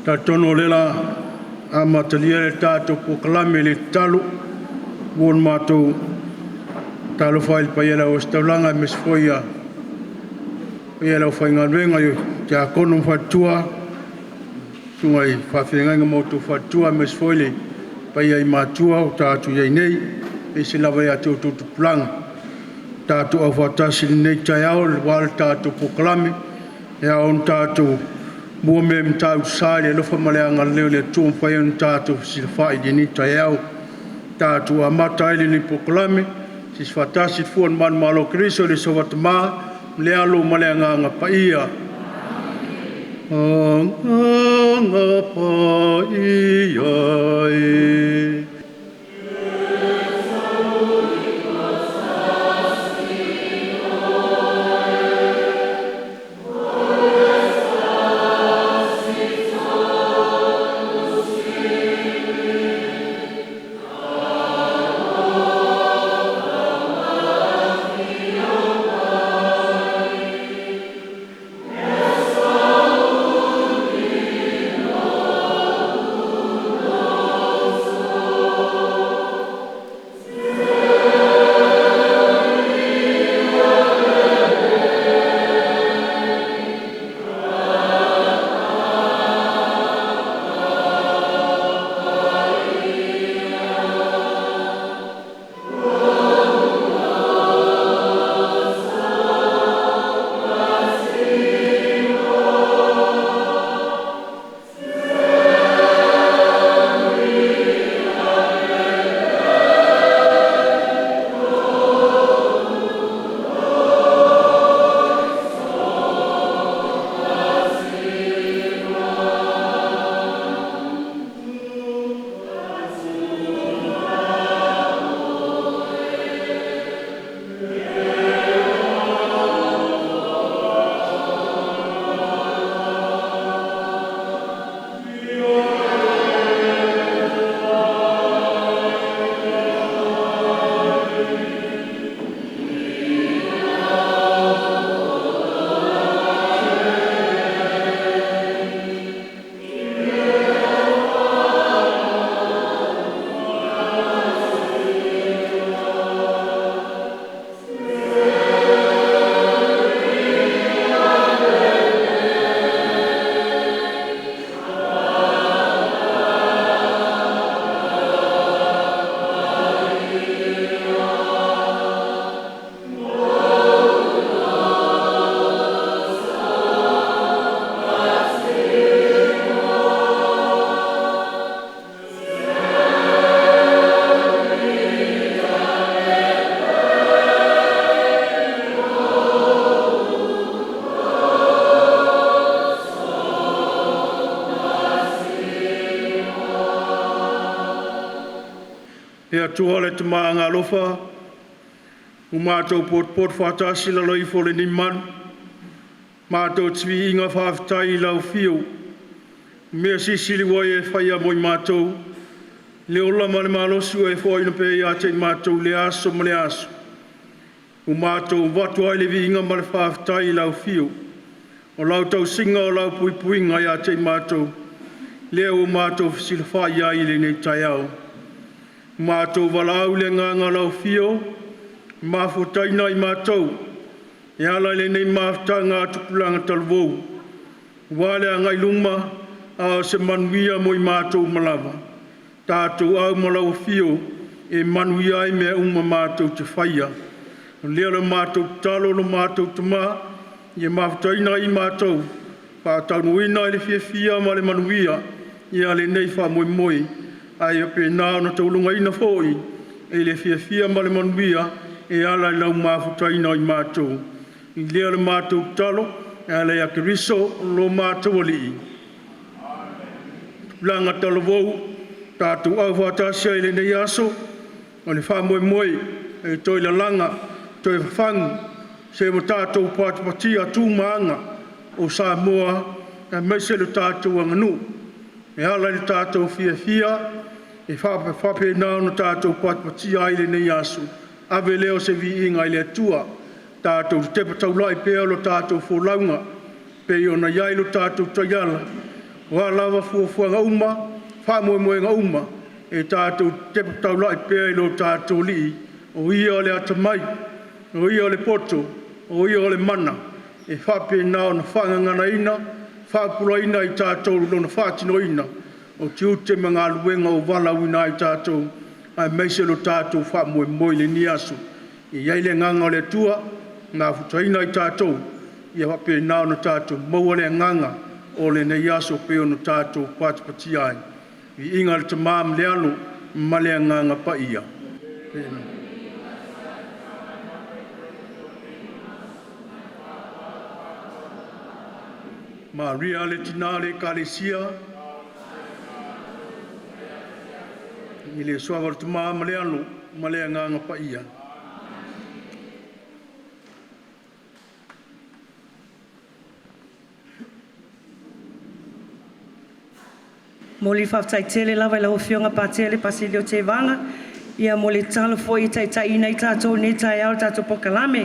Ta tono lela a matalia le tātou Polokalame le talo won mātou talo whail pa iela o staulanga mes foia iela o whainga nuenga yo te a kono whatua tungai whawhenga ngā mautu whatua mes foile pa iai mātua o tātou iai nei e se lawa ia teo Tupulaga tātou au whatasi nei tai ao le wale tātou Polokalame e a on tātou mua me mtau sāle lofa maleanga leo le tūm whai on tātou silwhai dini tai au tātou a mata ele ni Polokalame sis whatasi fuan man malo kriso le sawatama le alo maleanga ngā paia ngā paia e Pea tua le te maa ngā lofa, u mātou pot whatasi la loi fole ni manu, mātou twi inga whawhitai lau whio, mea sisili wai e whaia moi mātou, le ola male malosu e whaina pe ia te mātou le aso ma le aso, u mātou watu ai le vi inga male whawhitai lau whio, o lau tau singa o lau pui puinga ia te mātou, lea o mātou silwhai ai le nei tai au. Mātou walau le nganga lau whio, mawhutaina i mātou, e ala le nei mawhtanga Tupulaga Talavou, wale a ngai luma a se manuia mo i mātou malawa, tātou au malau whio e manuia i mea uma mātou te whaia, lea le mātou talo le mātou tama, e mawhutaina i mātou, whātaunuina i le whiawhia ma le manuia, e ale nei wha moi moi, ai pe na na taulunga ina foi e le fia male manuia e ala lau mawhutaina i mātou i lea le mātou talo e ala ia kiriso lo mātou ali Tupulaga Talavou tātou au whātasia i le nei aso o le wha moe moe e toi la langa toi whangu se mo tātou pātapatia tūmaanga o Samoa e meise le tātou Aganuu e ala le tātou fia e whape nao na tātou pātapatia ai le nei aso ave leo se vi inga i le atua tātou te patau lai pēo lo tātou wholaunga pe o na iai lo tātou taiala Wa lava fuafua ngā uma, wha moe ngā uma, e tātou te tau lai pēa i lo tātou li, o ia o le atamai, o ia o le poto, o ia o le mana, e whape nao na whangangana ina, whapura ina i tātou lo na whātino ina, o te ute mga luenga o wala wina i tātou, ai meise lo tātou wha moe le ni aso, i eile nganga o le tua, ngā futaina i tātou, i whape nao na tātou, maua le nganga, o le nei aso peo no tātou pātipati ai. I inga le tamām le alo, ma le nganga pa ia. Maria le tinale kalesia, i le suaga le tamām le alo, ma le nganga pa ia. Moli whaftai tele lawa i lau whionga pātele pasilio te vanga. Ia moli talo fo i tai tai nei tātou nei tai au tātou Polokalame.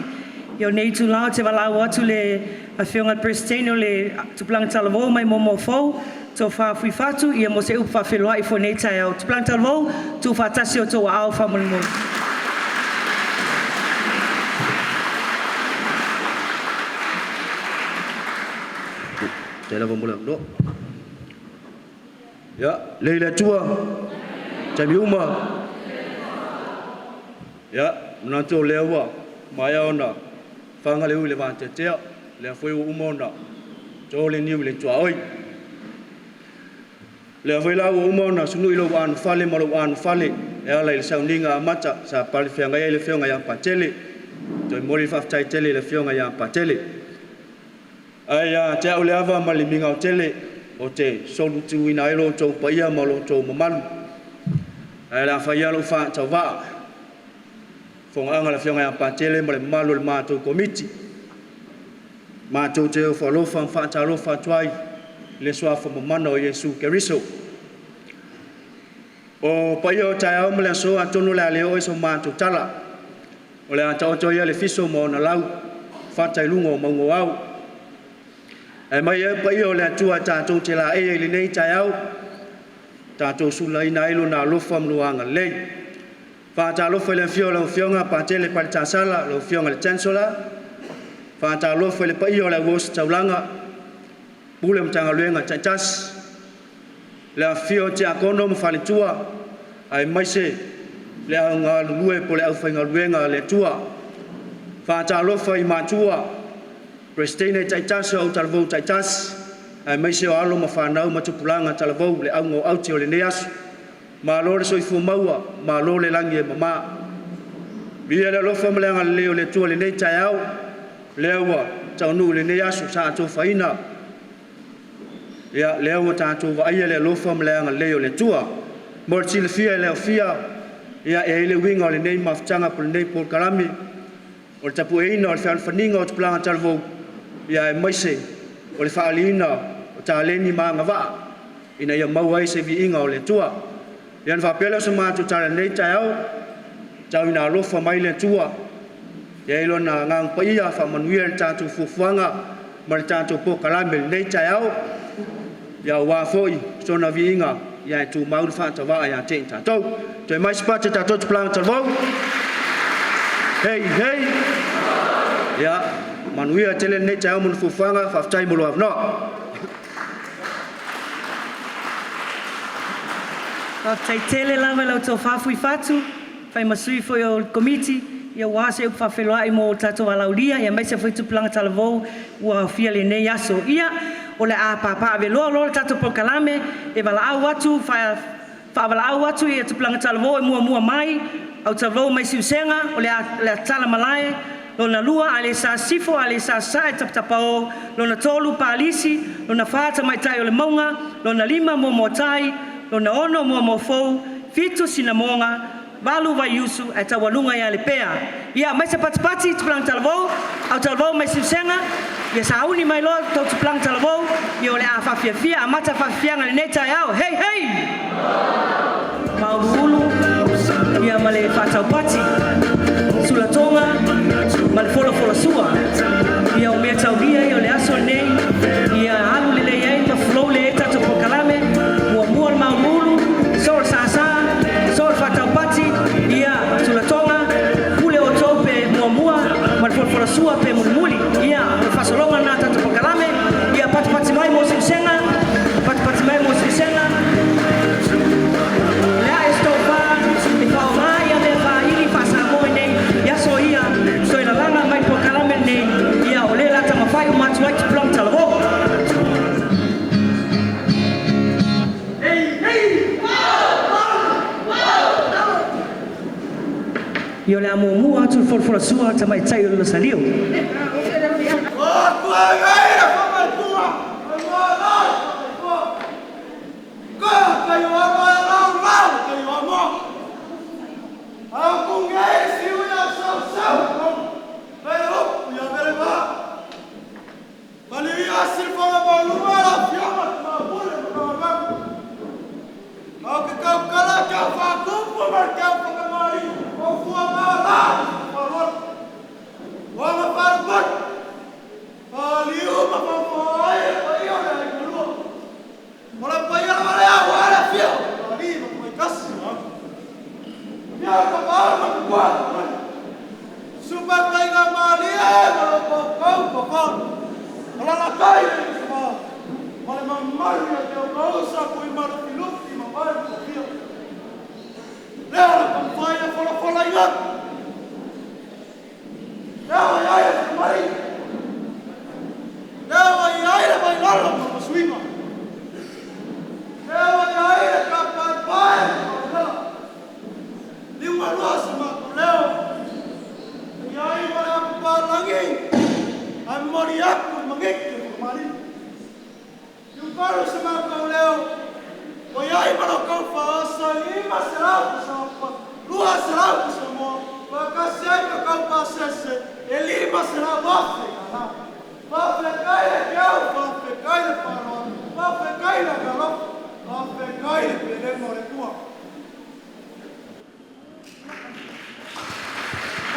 Ia nei tu lao te walau atu le a whionga Presteno le Tupulaga Talavou mai momo fau. Tō whawhi whatu ia mo se upa whelua i fo nei tai au. Tupulaga Talavou tū whatasi o tō au whamoli moli. Te lava mula no. Ya, leila tua. Tami uma. Ya, menantu lewa. Maya ona. Fanga leu le vante tea. Le foi uma ona. Jo le niu le tua oi. Le foi la uma ona sunu ilo wan fale malo wan fale. E ala il sauninga mata sa pali fianga ile fianga ya patele. Jo moli faftai tele le fianga ya patele. Aya te ole ava maliminga o tele. O te solu tu ina ilo tau paia malo tau mamalu. Ai la whaia lo wha tau waa. Whonga la whionga ya pātele ma le malu le mātou komiti. Mātou te o whalofa wha ta lofa tuai le swafa mamana o Yesu Keriso. O paia o tai au mele so atonu le aleo e so mātou tala. O le ata o toia le fiso mo na lau whata ilungo o maungo au. E mai e pa o le atua tātou te la e le nei tai au. Tātou sula ina ilo na lofa mnuanga lei. Whāta lofa le fio le fionga pātele pali tāsala, le fionga le tensola. Whāta lofa le pa o le wos taulanga. Pule mtanga luenga taitas. Le fio te akono mwhale tua. Ai mai se le au ngā lue po le au whainga luenga le tua. Whāta lofa I mātua. Prestene taitas o Talavou taitas. Ai mai se o alo ma whanau ma Tupulaga Talavou le au ngō auti o le neasu. Ma lo le soifu maua, ma lo le langi e mama. Bia le lofa mleanga leo le tua le nei tai au. Leaua taunu le neasu sa ato whaina. Ia leaua tātou wa aia le lofa mleanga leo le tua. Morti le fia e leo fia. Ia e le winga o le nei maftanga po le nei Polokalame. O le tapu e ina o le whanwhaninga o Tupulaga Talavou. Ia e maise o le whaaliina o tā leni maanga waa. Ina ia maua e se vi inga o le tua. Ia na whapela sa mātou tala nei tai au. Tau ina alofa mai le tua. Ia ilo na ngang pa ia whamanuia le tātou fufuanga. Ma le tātou Polokalame nei tai au. Ia wā foi sona vi inga. Ia e tū mauru whātawaa ia te tātou. Toi mai spate tātou Tupulaga Talavou. Hei, hei. Ia, manuia tele nei tai au munu fufuanga. Whaftai mulu avno. Tai tele lava lau tō whawhui whatu, whai masui fo o komiti, ia wāse upa whawhelua I mō tātou alauria, ia maise fo Tupulaga Talavou, ua whia le nei aso. Ia, o le a pāpā ave loa loa tātou Polokalame, e wala au atu, whaawala au atu i Tupulaga Talavou e mua mai, au Talavou mai siusenga, o le a tala malae, lona lua, a le Sisifo, a le sa e tapatapao, lona tolu pālisi, lona whāta mai tai o le maunga, lona lima mō tai, lona ono mo fou, fitu sinamonga, walu wa yusu, e tawalunga ia le pea. Ia, mai se patipati, Tupulaga Talavou, au Talavou mai siusenga, ia sa auni mai loa, tau Tupulaga Talavou, ia o le a whawhiawhia, a mata whawhianga le nei tai au, hei, hei! Maurulu, ia ma le whatau pati, sulatonga, ma le fola sua, ia o mea tauria, ia o le aso nei, ia alu le leiai, ma flow le e tatu Yo le amo mua atu for sua tamai tai o salio.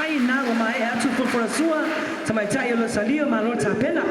Ai na o mai atu for sua tamai tai o salio ma lo tapena.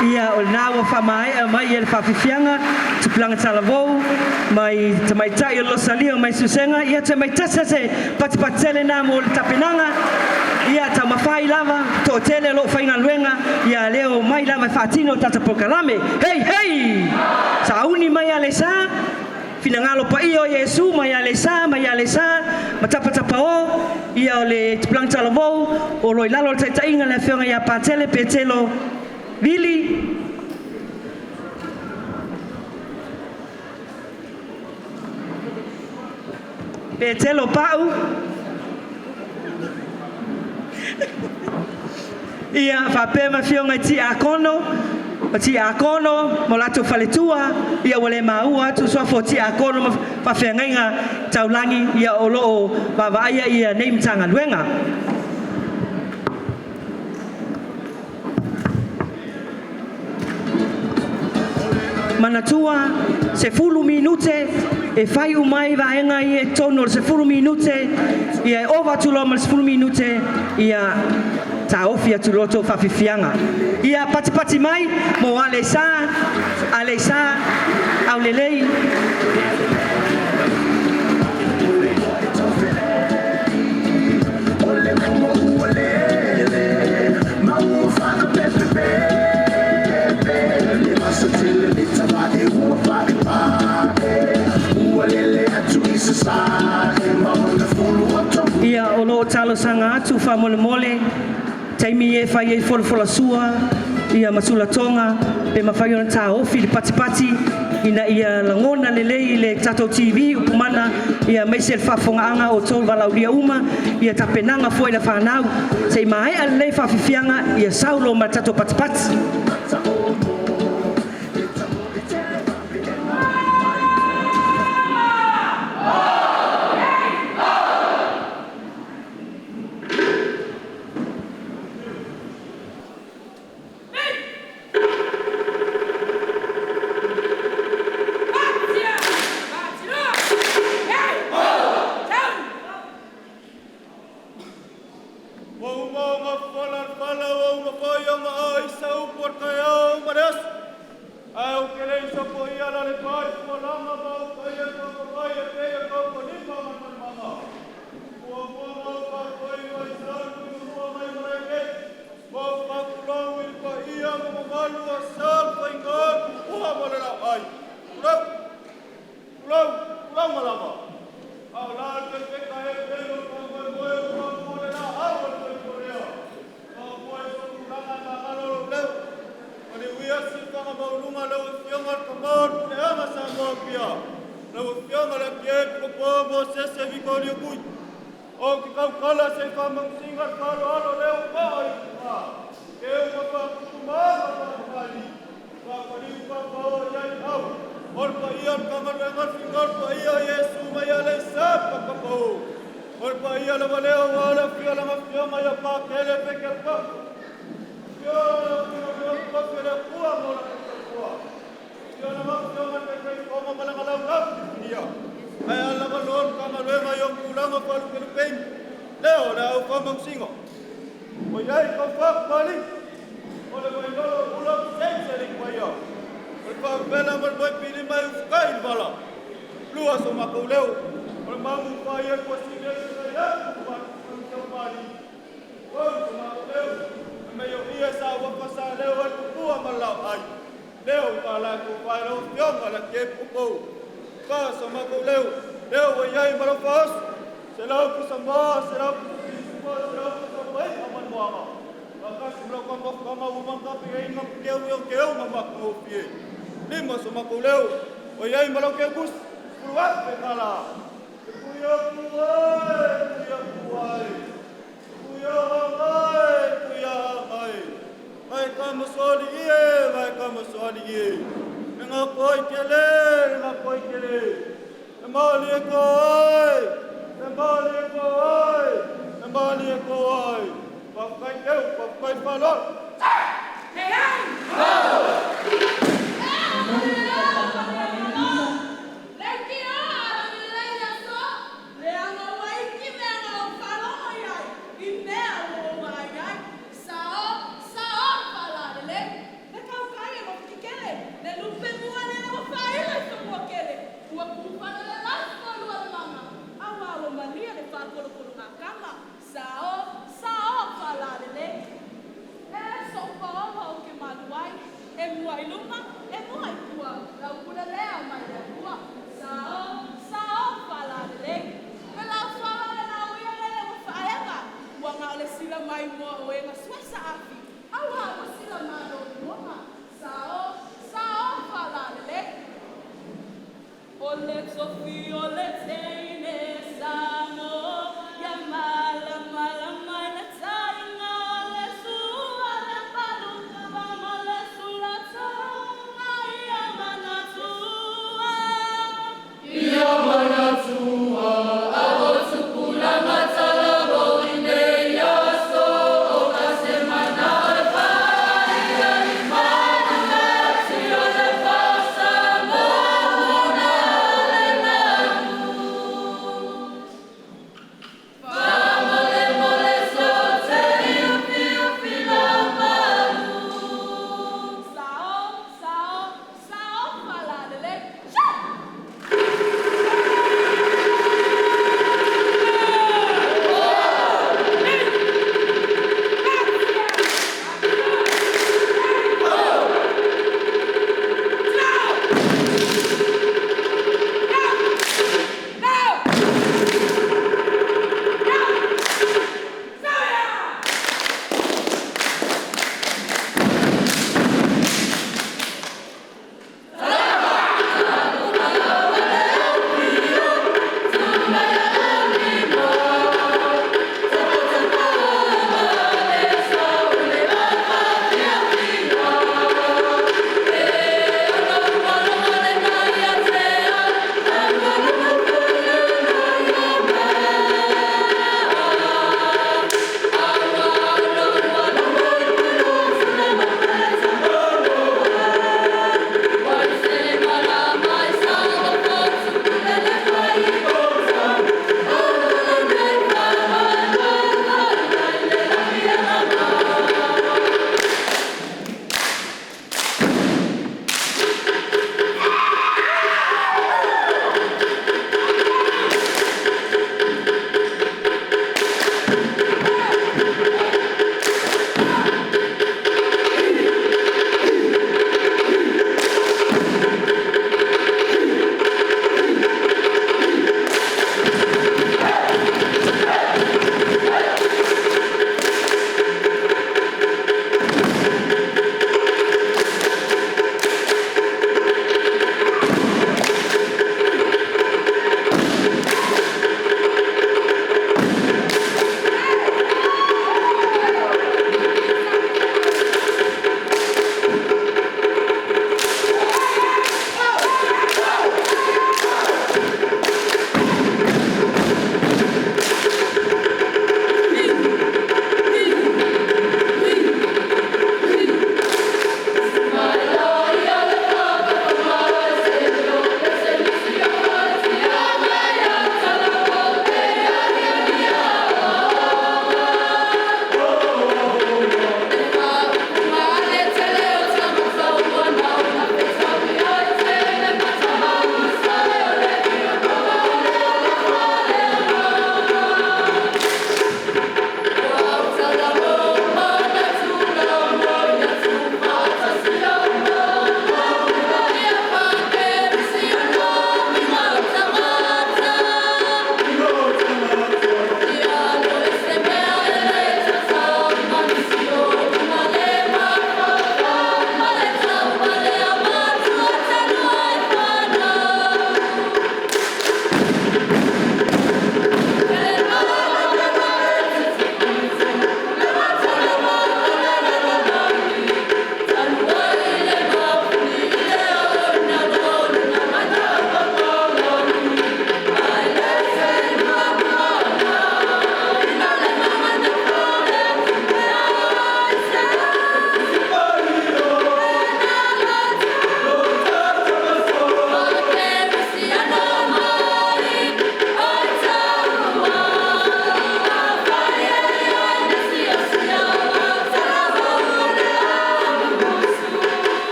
Ia o na wa whamai mai e le whawhiwhianga Tupulaga Talavou mai tamaitai o losalia mai susenga ia tamaitasa se patipatele na mo le tapenanga ia tamawhai lava to tele lo whainga luenga ia leo mai lava whatino tata Polokalame hei hei sauni mai ale sa finangalo pa iyo Yesu mai ale sa matapatapa o ia o le Tupulaga Talavou o loi lalo le taitainga le whionga ia patele petelo Vili Petelo pau ia whapema whionga ti akono mo lato whaletua ia wale maua tu soa fo ti akono whawhengainga taulangi ia o loo wawaia ia neimtanga luenga Manatua se fulu minute e fai umai vaenga i e tono se fulu minute i e ova tuloma se fulu minute ia ta ofia tuloto whawhiwhianga ia pati mai mo ale sa au lelei ia o lo talo sanga atu fa mole taimi e fai e fola sua ia masula tonga pe mafai ona ta ofi pati ina ia langona lelei le tato TV upumana ia meisel fafonga o tol valaudia uma ia tapenanga foi na fanau sei mai ale fa fifianga ia saulo ma tato pati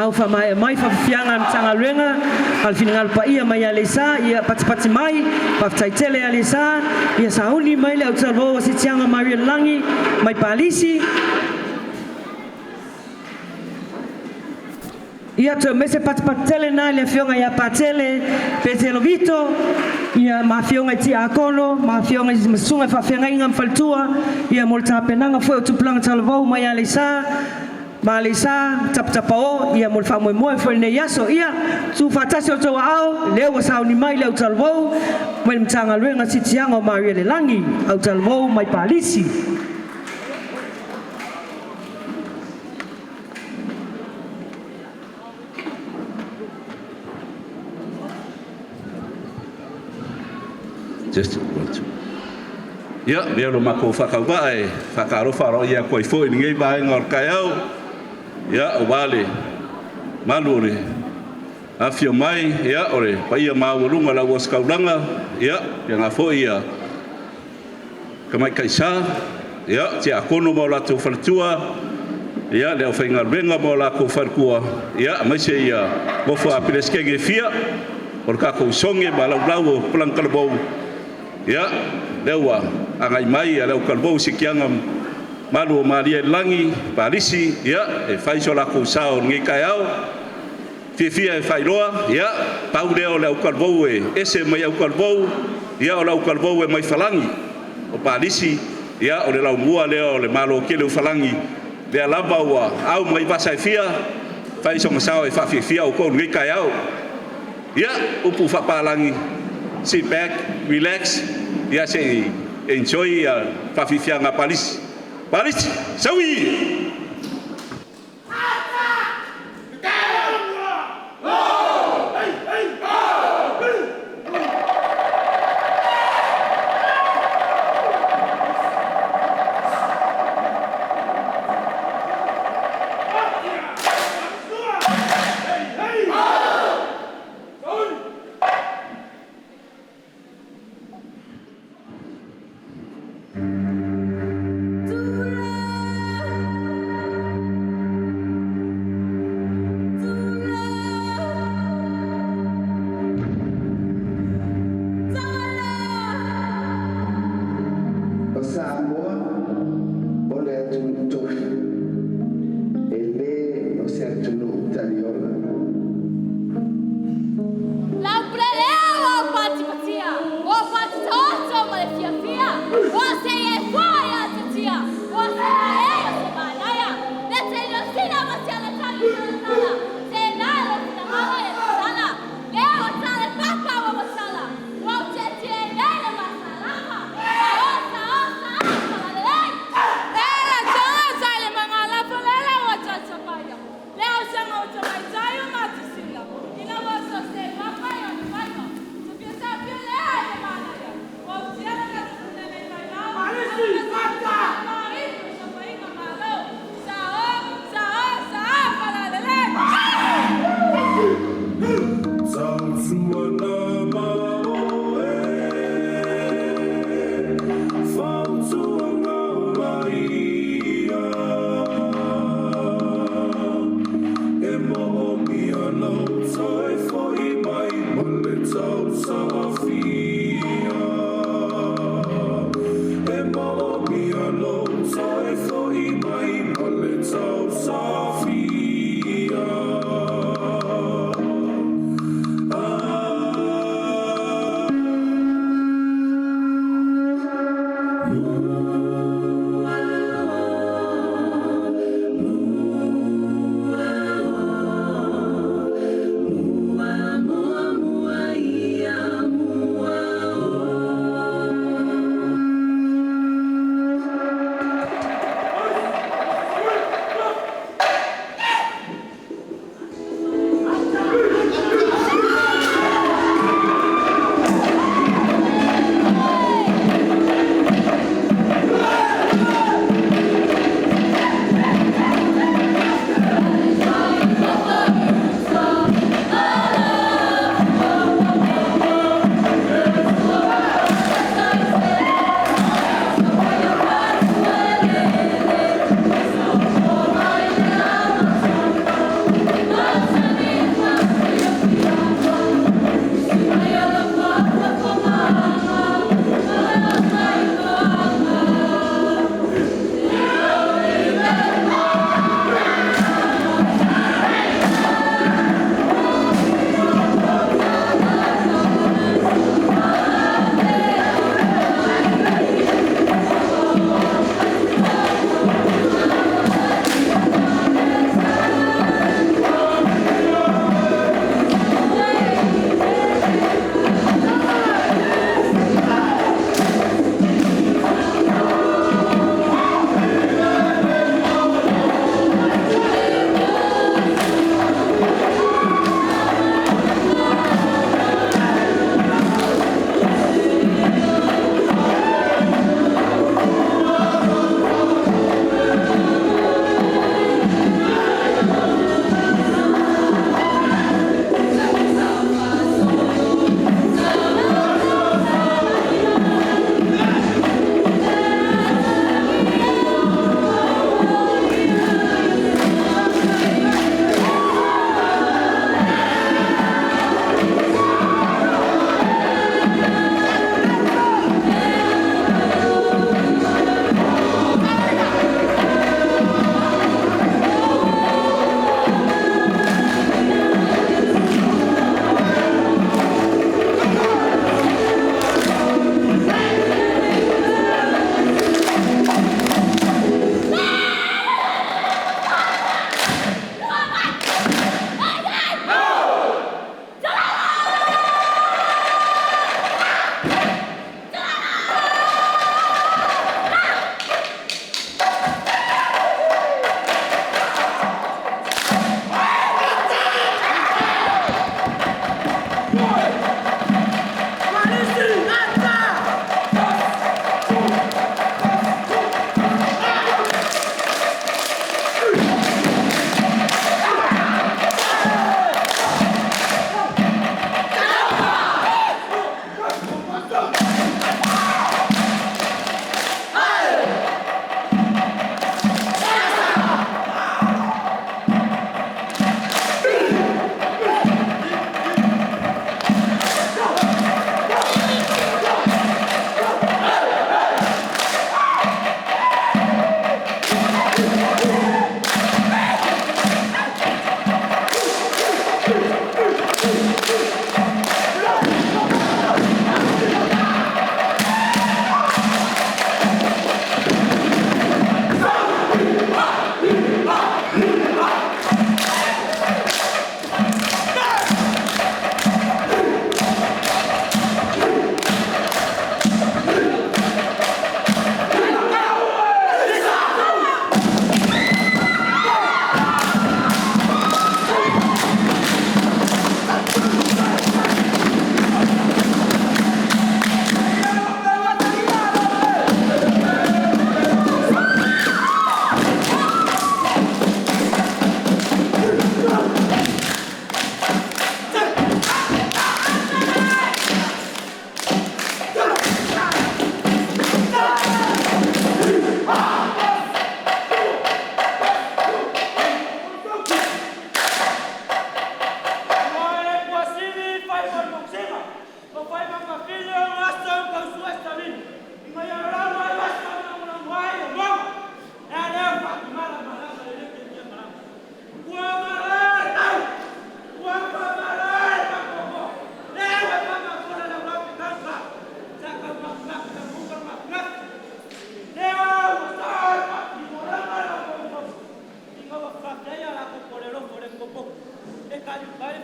nau fa mai fa fianga mtanga lenga al final pa ia mai ale sa ia patipati mai pa taitele ale sa ia sauni mai le utalo si tianga mai langi mai palisi ia to mese patipatele na le fionga ia patele petelo vito ia mafionga ti akono mafionga msunga fa fianga inga mfaltua ia molta penanga foi Tupulaga Talavou mai ale sa Malisa taptapao ia mo fa mo foi ne yaso ia tu fatasi o to ao leo sa ni mai leo Talavou mai mtanga luenga sitianga Maria le langi au Talavou mai palisi just ya dia lo mako whakawai whakarofa ro ia koe foi ningai bai ngor kaiau ya o vale malure afio mai ya ore pa ia maurunga la was kaulanga ya nga foi ia kamai kaisa ya ti akono mo la tu faltua ya le ofenga benga mo la ko farkua ya mai se ia mo fo apileskege fia por ka ko songe balau lau pulang kalbou ya lewa angai mai leu kalbou sikianga malu maria langi palisi ya e fai sola ko sao ngi kaiao fia e fai loa ya pau leo leu kalbou ese mai au kalbou ya o leu kalbou mai falangi o palisi ya o le lau mua leo le malo ke le falangi le lava wa au mai basa fia fai so sao e fa fia o ko ngi kaiao ya upu fa palangi sit back relax ya say enjoy fafifianga palis sawi Samoa, ole tu ele o se atunu taliola. La preleva o patipatia, o patitoto malefia fia, o se e foia tia, o se e se malaya, le se lo sina masiala tali sala, se nalo sina mala e sala, le o sala papa o sala, o se tie nela masala,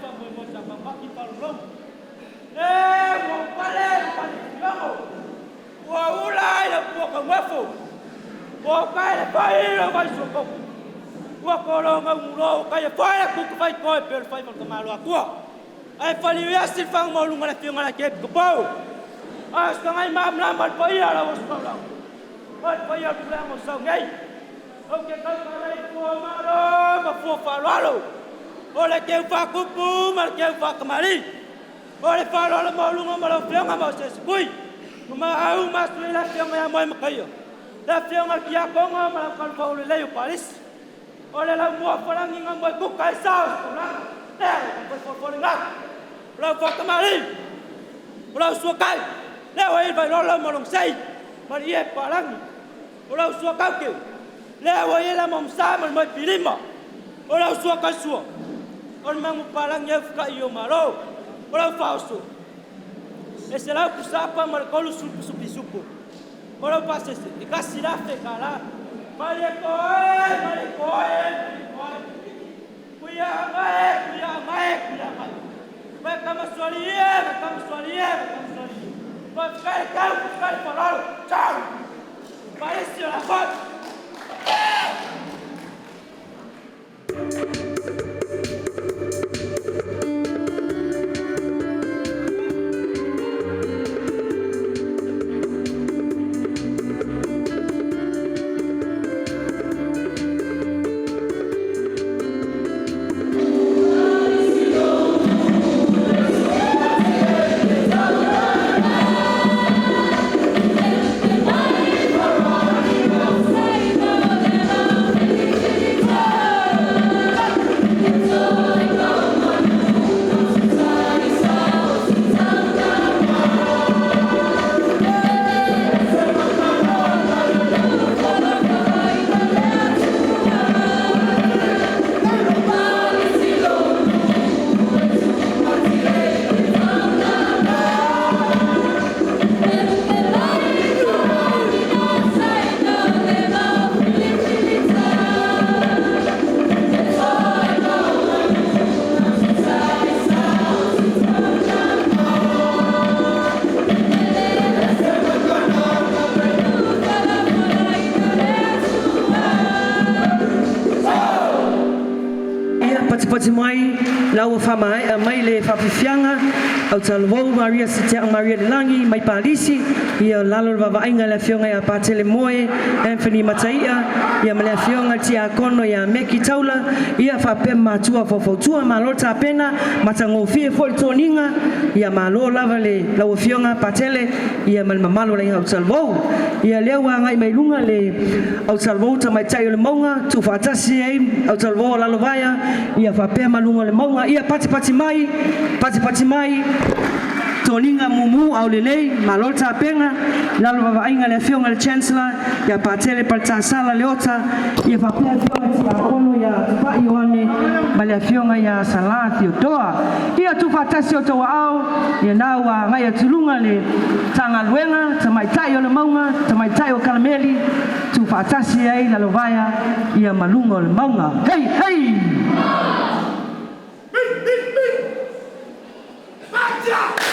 fa mo sa maki pa lo. Mo pale yo. Wa ula ila po ka wafo. Wa ka le pai lo vai so ko. Wa ko lo ngulo ka ya pai ku ku fai ko per fai mo ka malo aku. Ai fali ya sil fang mo lu ngala fianga la ke ko pau. As ka ngai mam na mal pai ala was pa la. Mal pai ala ku la mo sa ngai. O ke ka lai ko maro ma fo fa lo. Ole ke fa ku pu mal ke fa ka mari. Ole fa lo mo lu ngala fianga mo se skui. Kuma au mas la fianga ya mo ma kayo. La fianga ki ya ko ma ka fa ole le paris. Ole la mo fa la nginga mo ku kai sa. Lo fa kamari lo sukai le wa il vai lo mo long sai ma ye palang lo sukai ke le wa ye la mom sa mo pilima lo sukai su on ma mo palang ye ka yo malo lo fa su e se la ku sa pa ma ko lu su pisupo lo pa se e ka si la fe kala ma le ko Kuya mai. Vamos solier. Vamos ficar falando. Tchau. Parece la foto. Pati mai lau famai mai le fafifianga au Talavou Maria Sitiang Maria de Langi mai palisi ia lalo vavainga le fionga ia patele moe Anthony Mataia ia male fionga tia kono ia meki taula ia fape matua fofotua malota pena matango fie fol toninga ia malo lava le lau fionga patele ia mal mamalo le au Talavou ia lewa ngai mai lunga le au Talavou tamai tai le maunga tu fatasi ai au Talavou lalo vaya ia fape malunga le maunga ia pati mai toninga mumu au lelei malota penga lalo vavainga le fionga le chancellor ya patele palta sala leota ia fape fionga ya kono ya tupa Yohane male fionga ya salati otoa ia tu fatasi otoa au ia nawa ngai tulunga le tanga luenga tamai tai le maunga tamai tai o kalameli tu fatasi ai lalo vaya ia malunga le maunga hey Bye.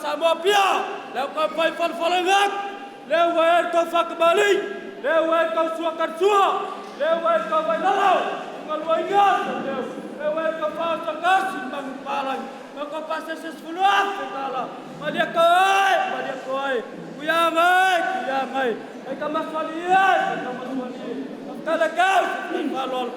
Samoa Apia, leu kau pai falangak, leu wae kau fakbali, leu wae kau suakan sua, leu wae kau vai lalau, ngalua ingat, leu wae kau fau sakasi mangpalang, kau pasti sesfuluat segala, madia koi, kuyang ai, kamas waliai, kalau kau falol,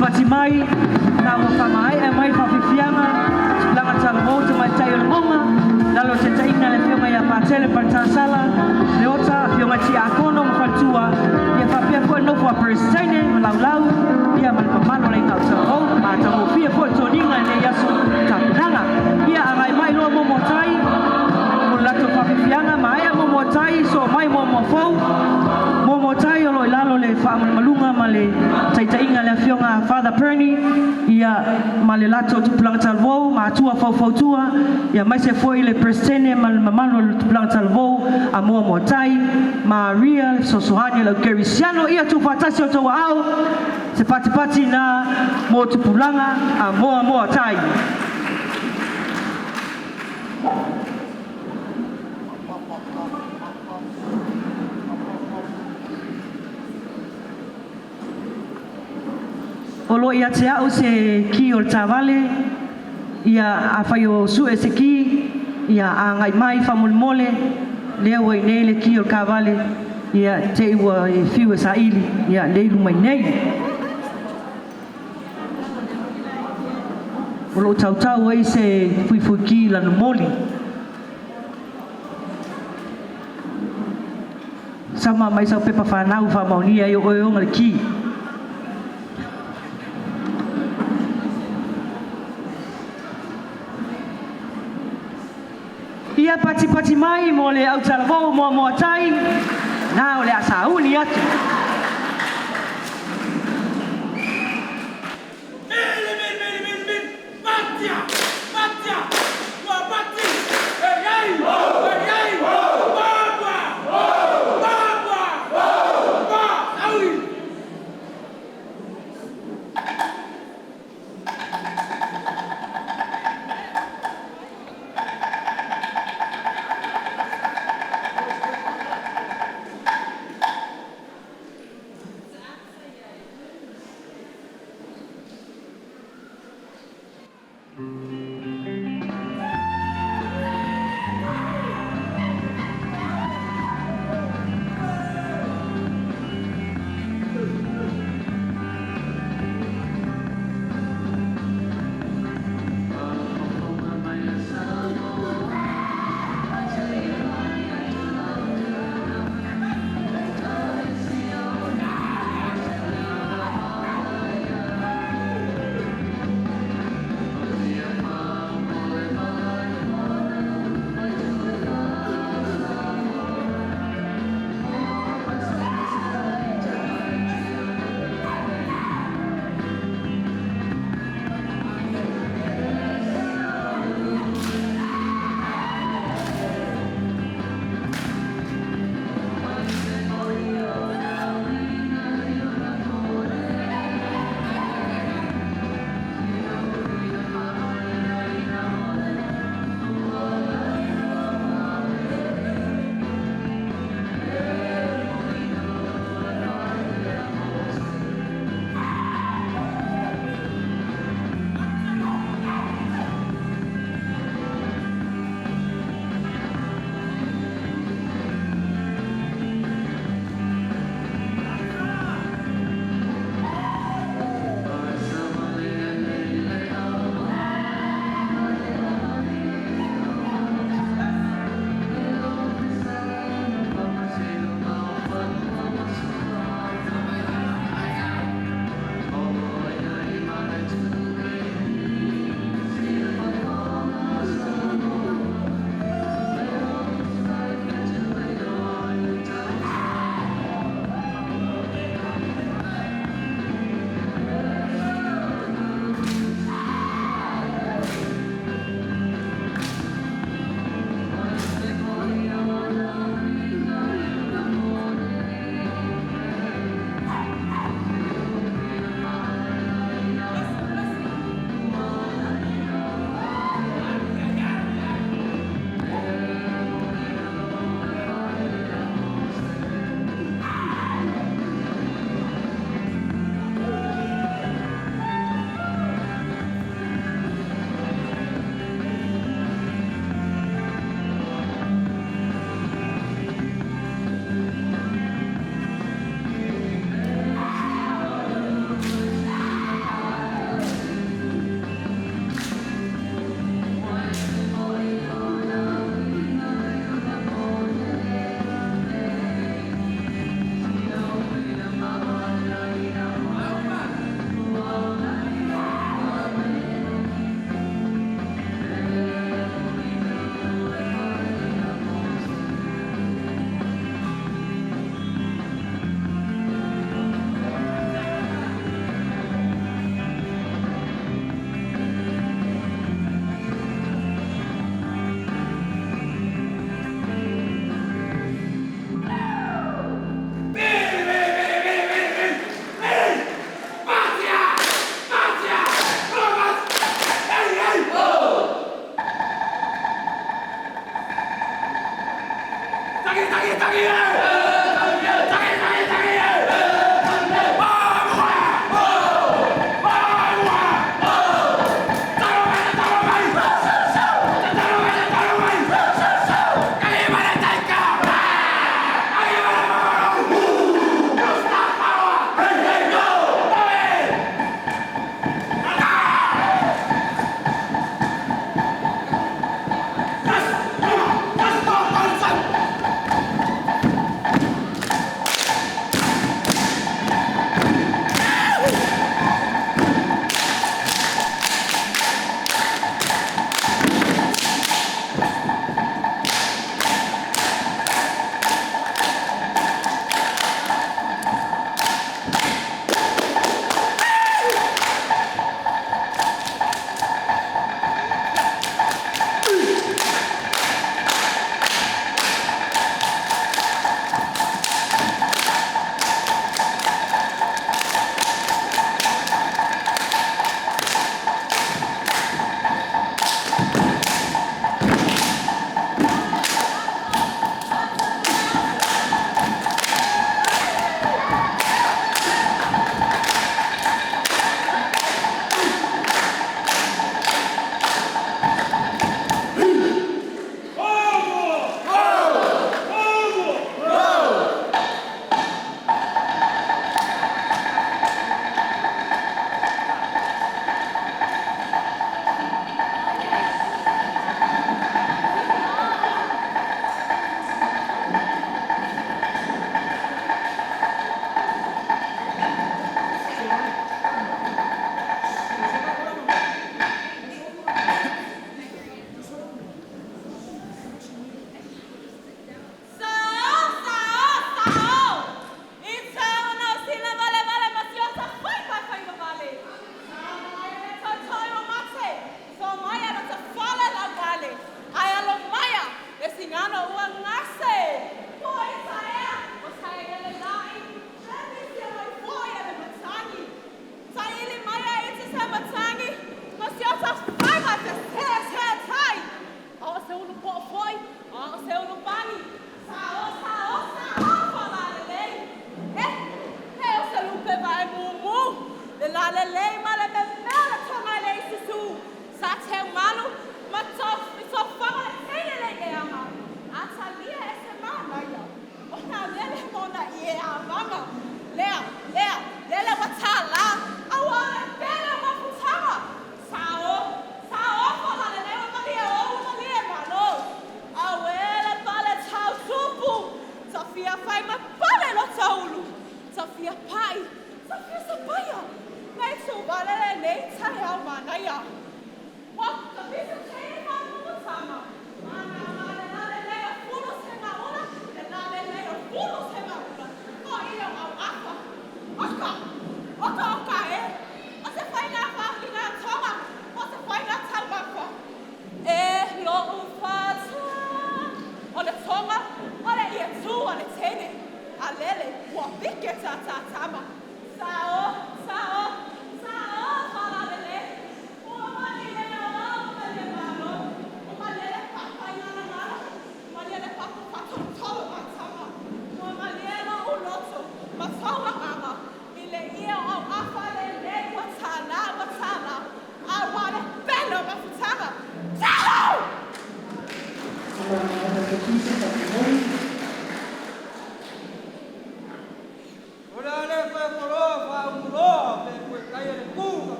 pati mai na mo mai e mai fafifianga langa Talavou te mai tai longa lalo te taina le fionga ia patele pa sala le ota fionga ti akono mo fatua Presidente Malau ia malpamalo lai kau tau ma tau fia fo toninga le yaso tapunanga ia angai mai lo mo motai mo lato pafianga mai mo motai so mai mo fo mo motai lo lalo le fa malunga male taitainga le fionga Father Perny ia male lato Tupulaga Talavou ma tua fo tua ia mai se foi le Presidente mamalo Tupulaga Talavou a mo motai Maria Sosohani le Kerisiano ia tu fatasi o tau au se pati na mo Tupulaga a mo tai. Olo ia te au se ki o tavale ia a fai o su e se ki ia a ngai mai famolmole lea wai nei le ki o kavale ia te ua e fiu e sa ili ia nei lumai nei. Olo tau ai se fui ki lana moli. Sama mai sau pepa whanau whamaunia i o onga le ki. Ia pati mai mo le au Talavou mo tai na o le asauni atu.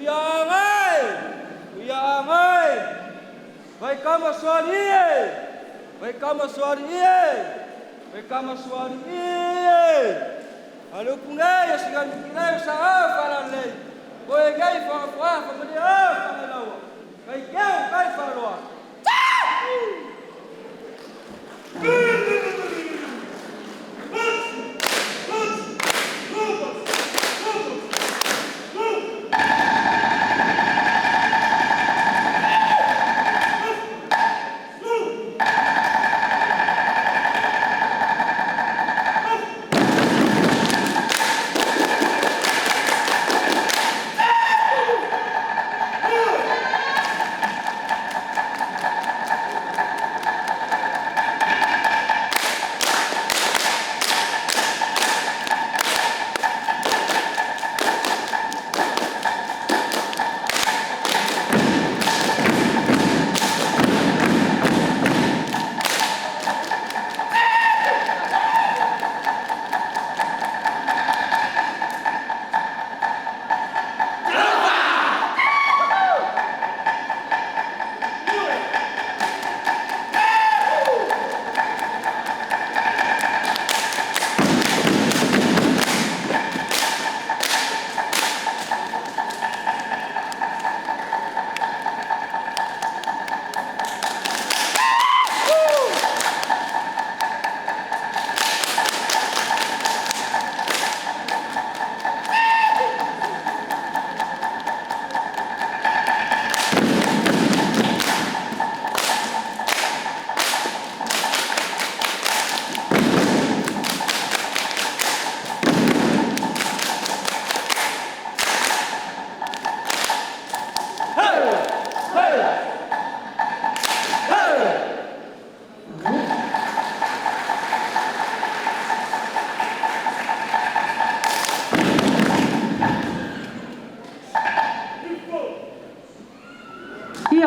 Uyang ay! kama swali ie. Wai kama swali ie. Wai kama swali ie. Alo pungai singa kinai sa fala lei. Koe gai fa mani fa lawa. Kai kau kai fa loa.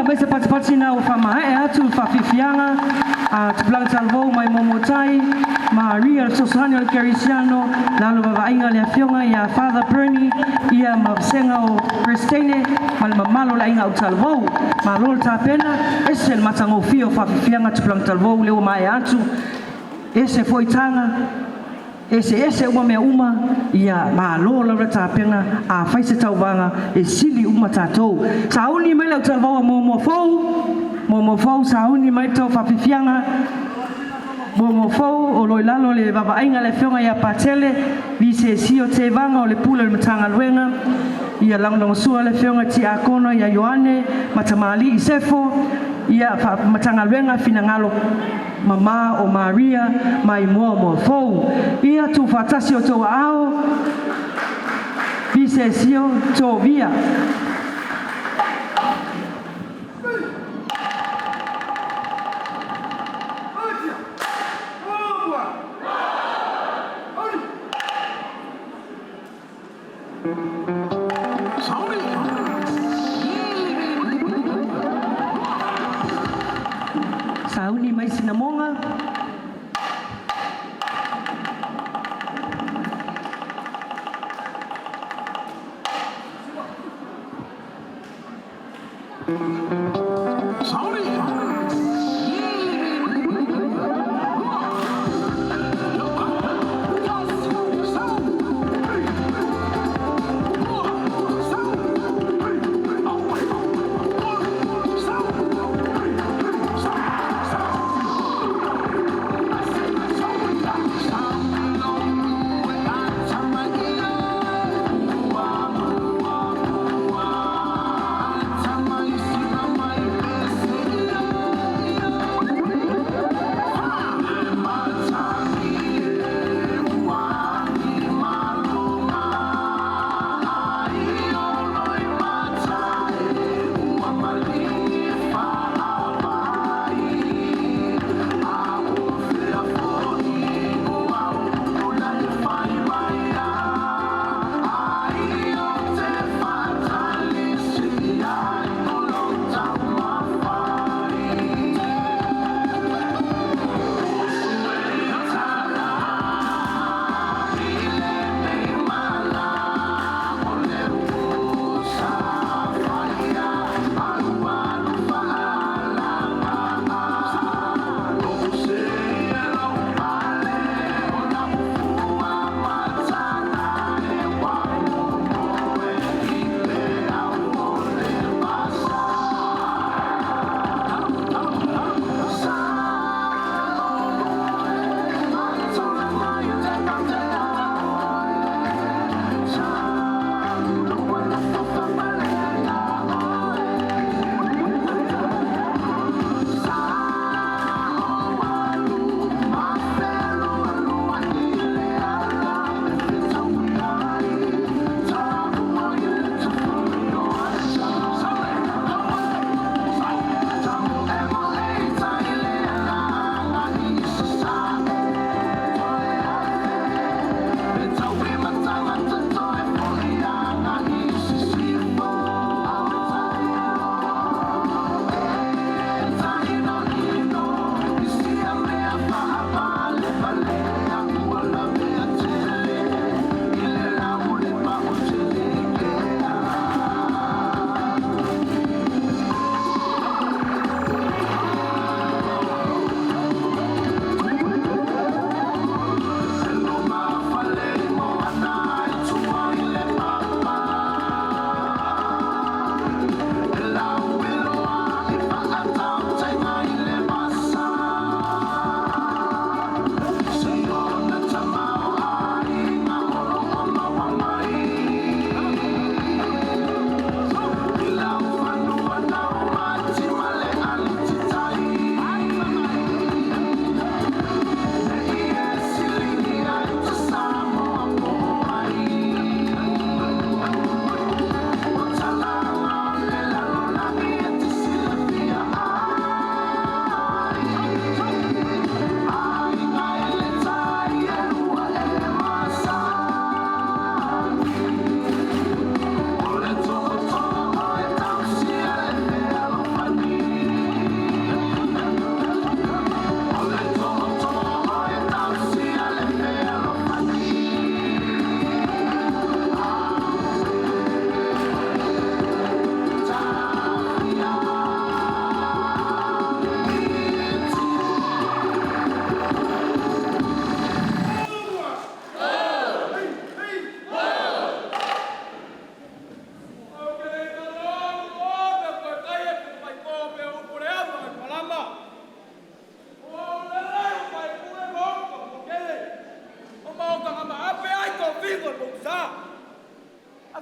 Mai se pati na o whamae atu whawhiwhianga Tupulaga Talavou mai momotai Maria Sosani o Kerisiano lalo wawainga lea whionga ia Father Bernie ia mawsenga o Christine malo la inga o Talavou malo ta pena ese matango fio whawhiwhianga Tupulaga Talavou leo mai atu ese foi tanga ese uma mea uma ia malo la ta pena a faise tauwanga e sili uma tatou sauni mai la Talavou momo fou sauni mai tau whawhiwhianga momo fou o loi lalo le wawainga le whionga ia patele vise sio te vanga o le pula le matanga luenga ia langonongo sua le whionga ti akono ia Ioane matamali i Sisifo ia matanga luenga finangalo mama o Maria mai momo fou ia tu fatasi o tau ao vise sio to via Sauni mai sinamonga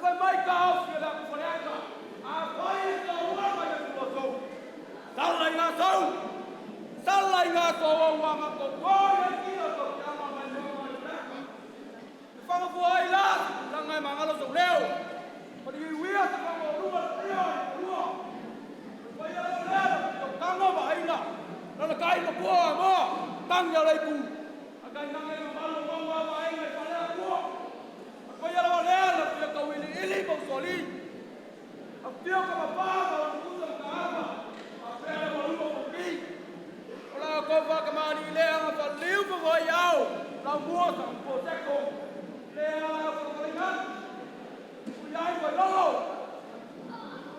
vai mai kau fia la ku faleaka. A vai ka ua mai ku so. Salai ngā sau. Salai ngā sau wa ma ko ko ki o to tama mai no mai taka. Whanga fuai la, langai mangalo so leo. Pari wia ta ka mo rua ia rua. Pai ala leo, to tanga ba aina. Nana kai ko poa mo, tang ya lai ku. Akai nangai malo mo wa ba aina pala ku. Pai ala leo, to ka wili ili ko soli. Apia ka pa ba ku sa ka ama. Apia mo lu ko ki. Ola ko va ka mani le ang fa liu ko wa yao. La mo sa ko se ko. Le ala ko ka ngan. Ku yai ko lo.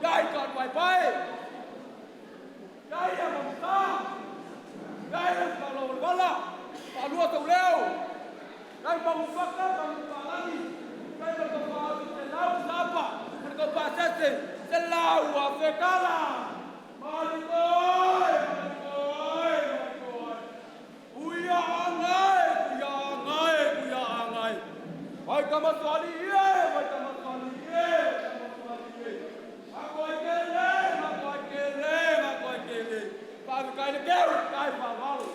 Yai ka pai pai. Yai ya mo ta. Yai ya ka lo wala. Pa lu to leo. Yai pa mu fa ka pa mu pa lani. Yai ka pa se lau sa pa. Ko pa se lau a fe kala. Mali koi. Kuya angai. Vai kamaswali ye, vai kamaswali ye. Makoi kele. Pa kai le keu, kai pa valu.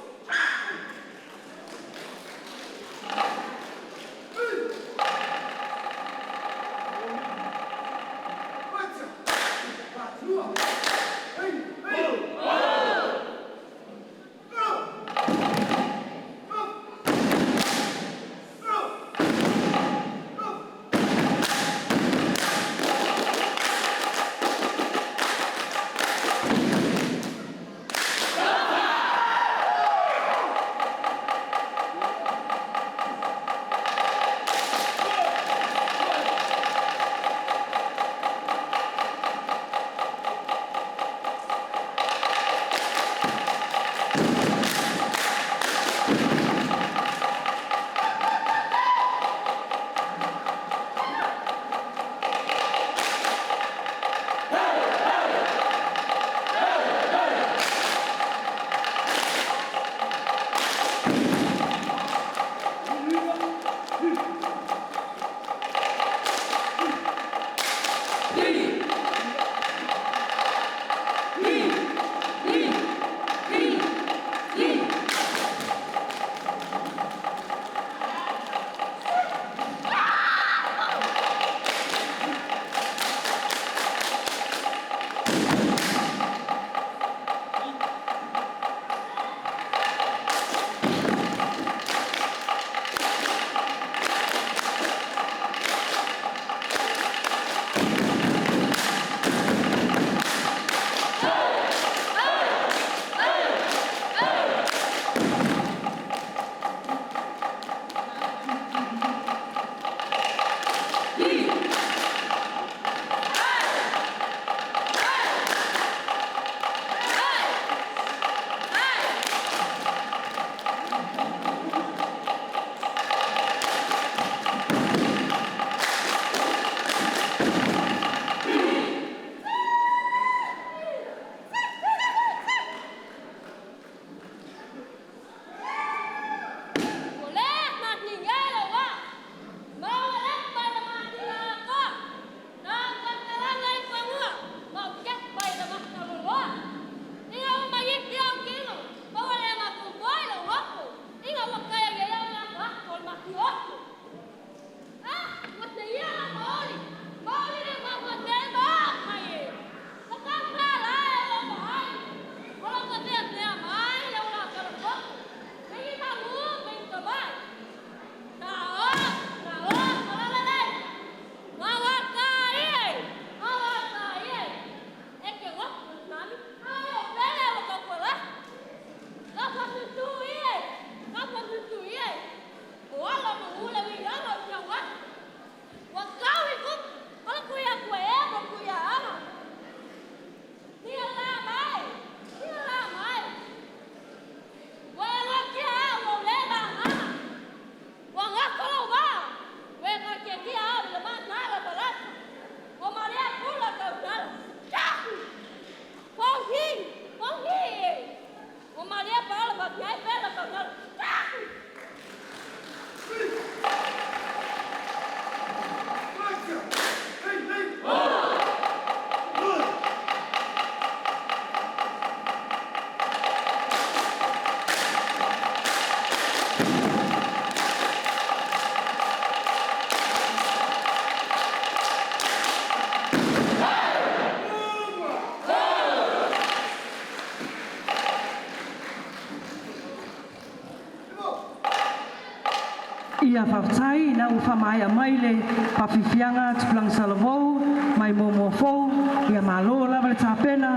ia whawtai na u whamaya mai le pafifianga Tupulaga Talavou mai momo fou ia malo lava le tapena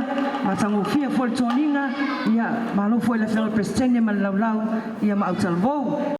ma tangu fia fo le toninga ia malo fo le final presidente ma laulau ia ma au Talavou.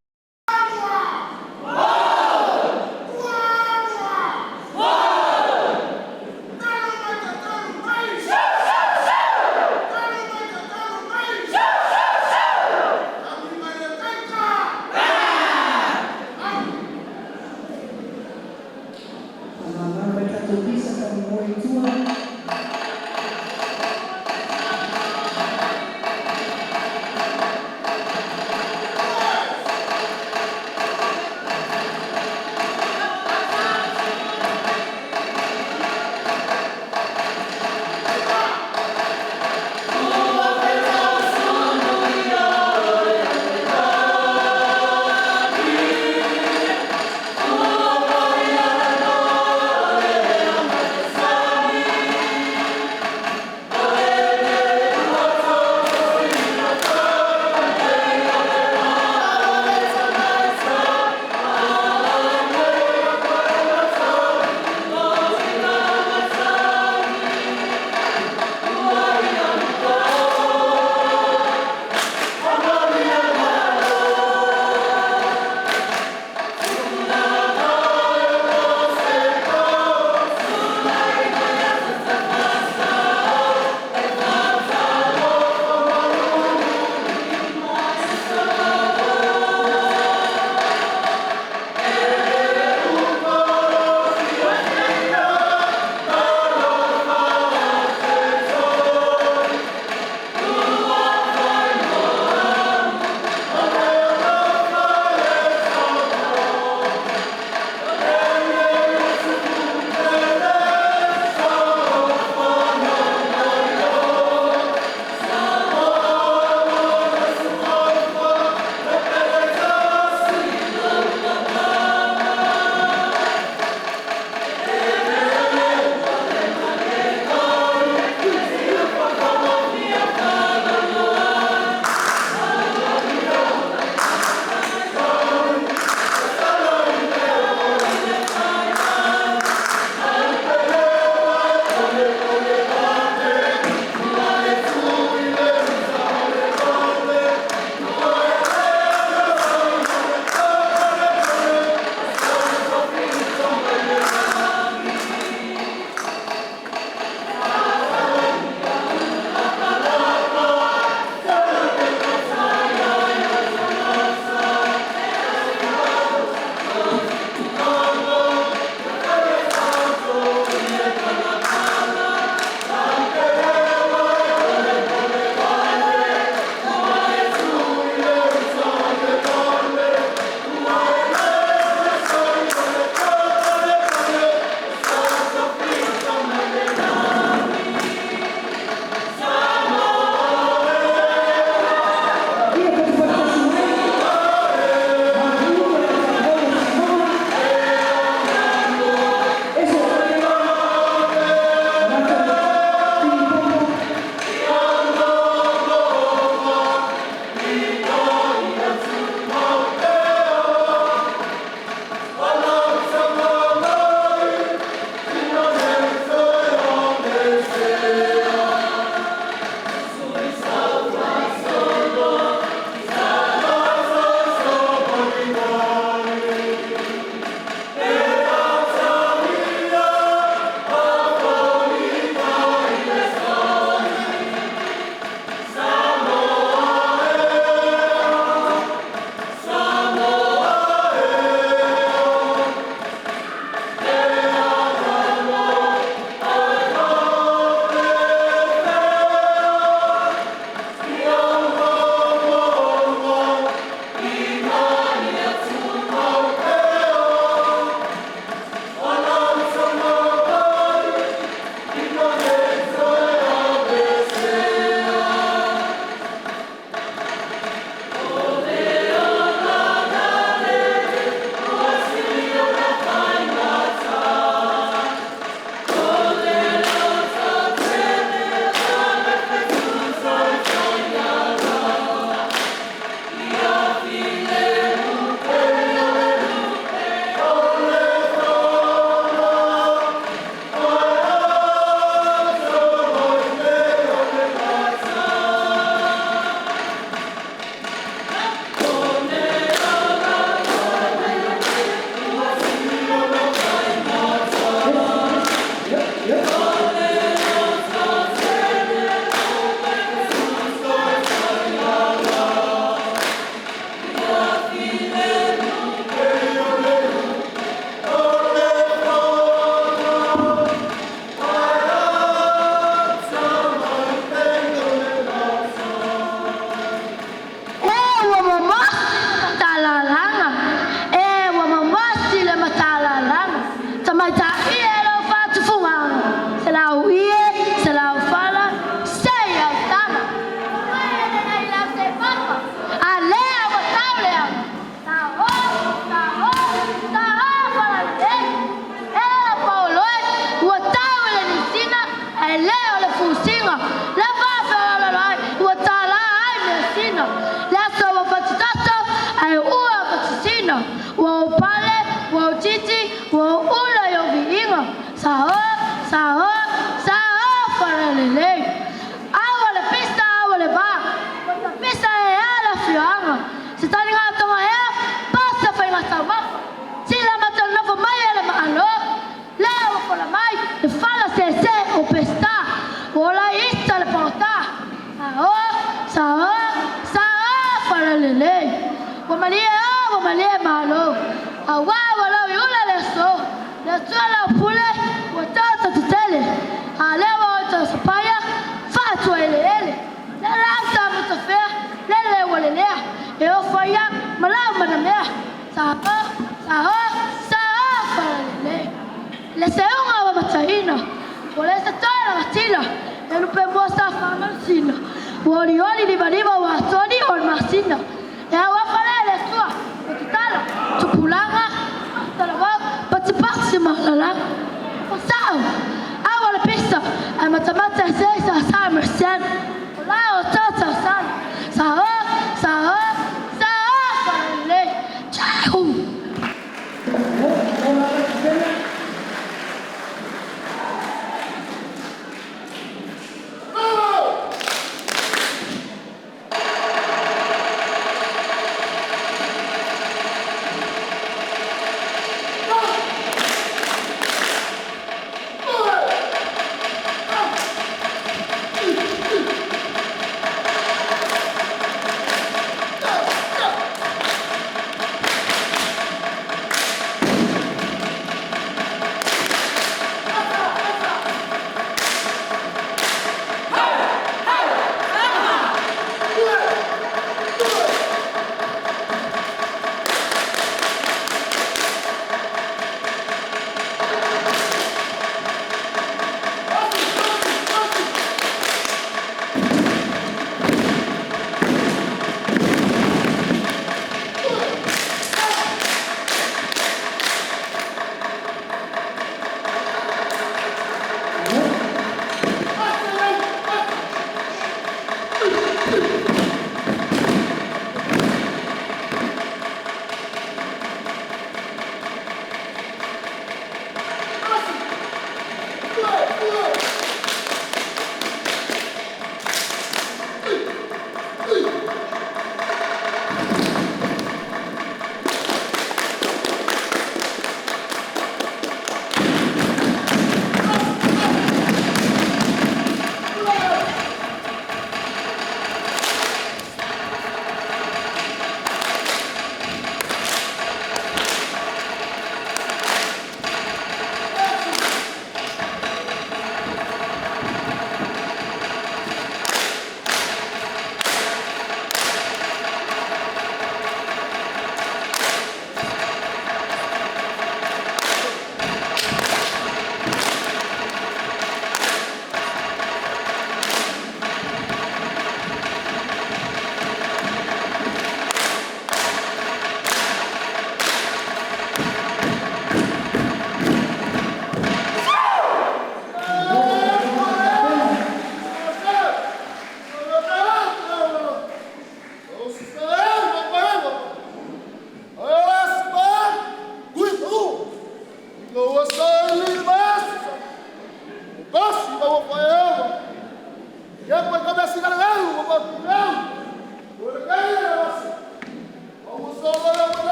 Sao, paralele. Awale pista, awale ba. Pista e ala fianga. Se tani nga tonga e, passa fai matama. Sila matana fo mai ala maalo. Leo fo la mai, e fala se o pesta. Ola ista le porta. Sao, paralele. Wamalie malo. Awa wala yula leso. Leso la pule. Watata tutele. Alewa wata sapaya. Fatu ele. Lele ata mutafea. Lele walelea. Eo faya. Malau manamea. Sao. Paralele. Leseunga wa matahina. Walesa tola matila. Elupembo safa mansina. Walioli libaniba wa soni on masina. Ya wafalele sua. Kitala. Tupulaga. Talavou. Patipaksi mahlala. Sao. Awal pista. Amatamata sesa sa mersian. Lao tata san. Sao. Paralele. Ciao.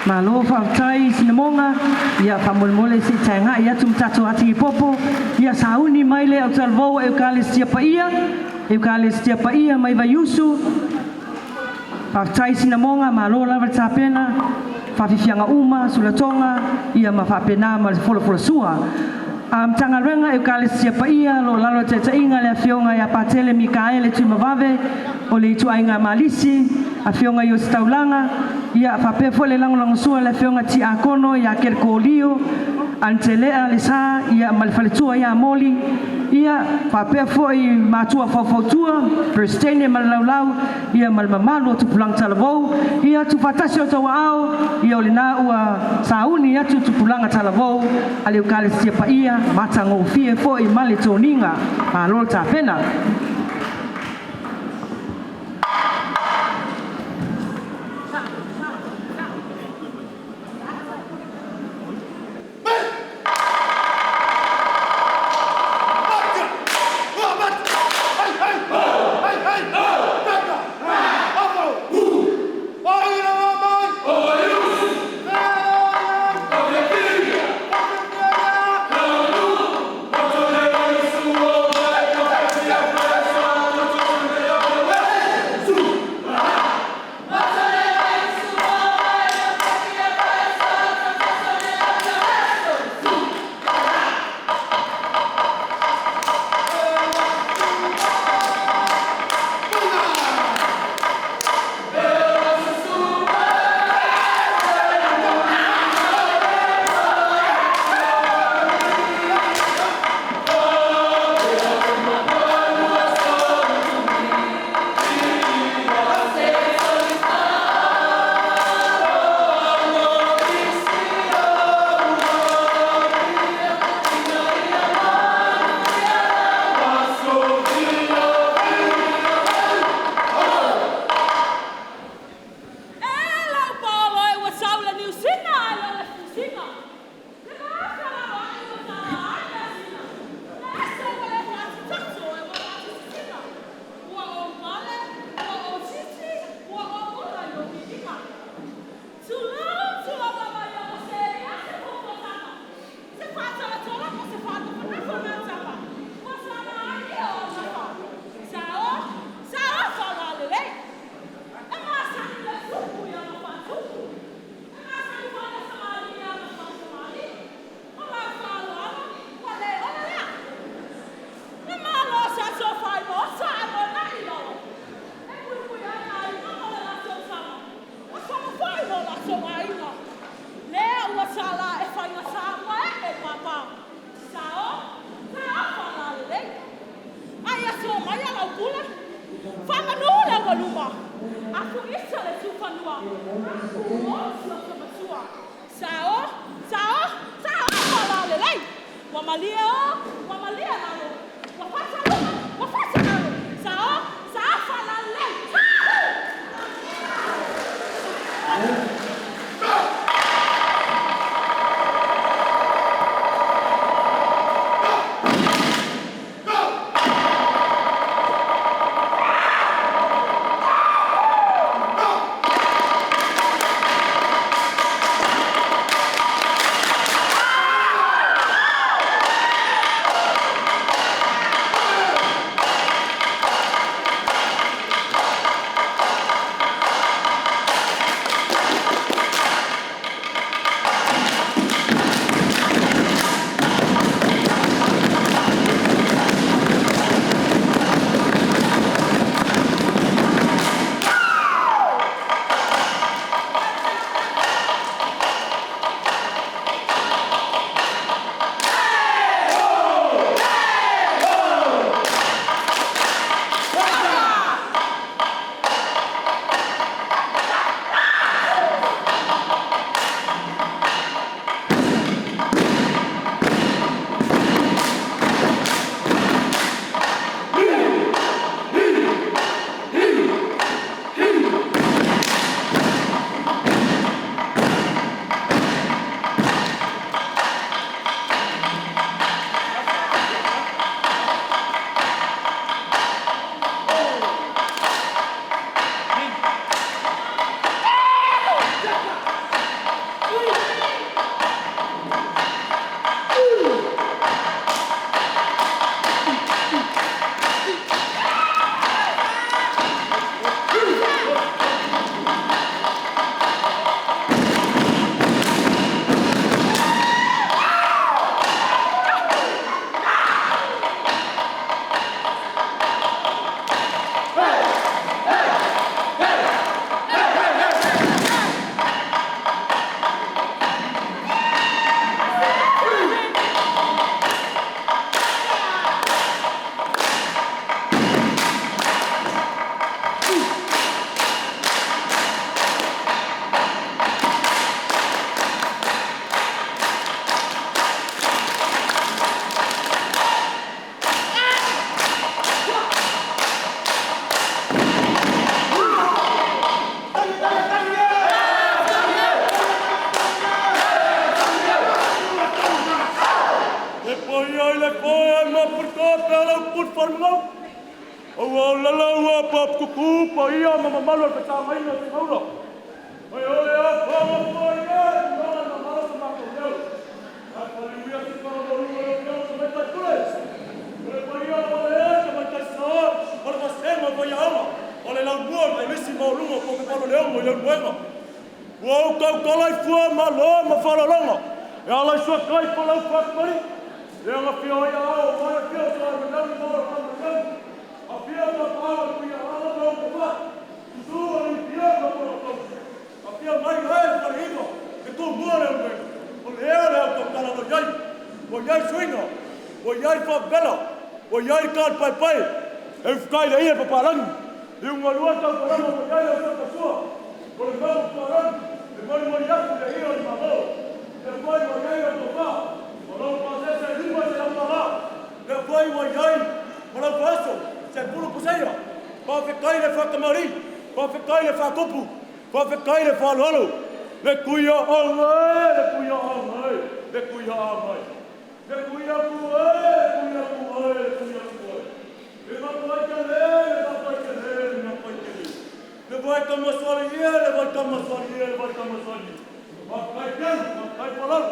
Malo whautai sinamonga, ia whamolmole si tainga, ia tumtato ati popo, ia sauni maile au Talavou Eukalestia Paia, mai vayusu, whautai sinamonga, malo lava tapena, whawhiwhianga uma, sulatonga, ia mawhapena, ma fola sua. Tangarenga Eukalestia Paia, lo lalo te tainga le awhionga ia patele Mikaele tumavave, o le tuainga malisi, a whionga i o staulanga, ia whapefo le langolango sua le whionga ti akono, ia kerko lio, antelea le sa, ia malifaletua ia moli, ia whapefo i matua whautua, Pristene malalaulau, ia malmamalo Tupulaga Talavou, ia tufatasi o tawa au, ia o le na ua sauni ia Tupulaga Talavou, a le Eukalestia Paia, matango fie fo i male toninga, malolo ta pena. ai ma purko pela put farmau. O la la pop kuku pa ia ma malo pe ta mai no te mauro. Oi pa ma ia no na malo ma ko leo. A paliu ia se pa no no se meta tules. Oi pa ia o le que mata só, por você mo voy a ama. Ole la buo le misi mo lungo po ko leo mo le buego. O ka lai fu ma lo ma fa longo. E ala sua kai po la fa mai. E ala pio ia o vai pio so ma não no Apia na pau ku ia ala no ko fa. Tu ali pia no ko. Apia mai ai por hijo. Que tu muore me. O le o kala no yai. O yai swingo. O yai fa bela. O yai ka pai pai. E fkai le ia pa lang. E un alua ta pa lang o yai o ta sua. O le mau pa lang. E mai mo ia ku le ia o mamo. E mai mo yai o pa. O lo pa se lima se la pa. E mai mo yai. O lo paso. Se puro puseia, pa fe kai le fa kamari, pa fe kai le fa kopu, pa fe kai le fa lolo. Le kuia ai, le kuia ai, le kuia ai. Le kuia ai, kuia ai, kuia ai. Le va vai que le va que le vai. Le vai como solia, le vai como solia, le vai como solia. Va kai polar.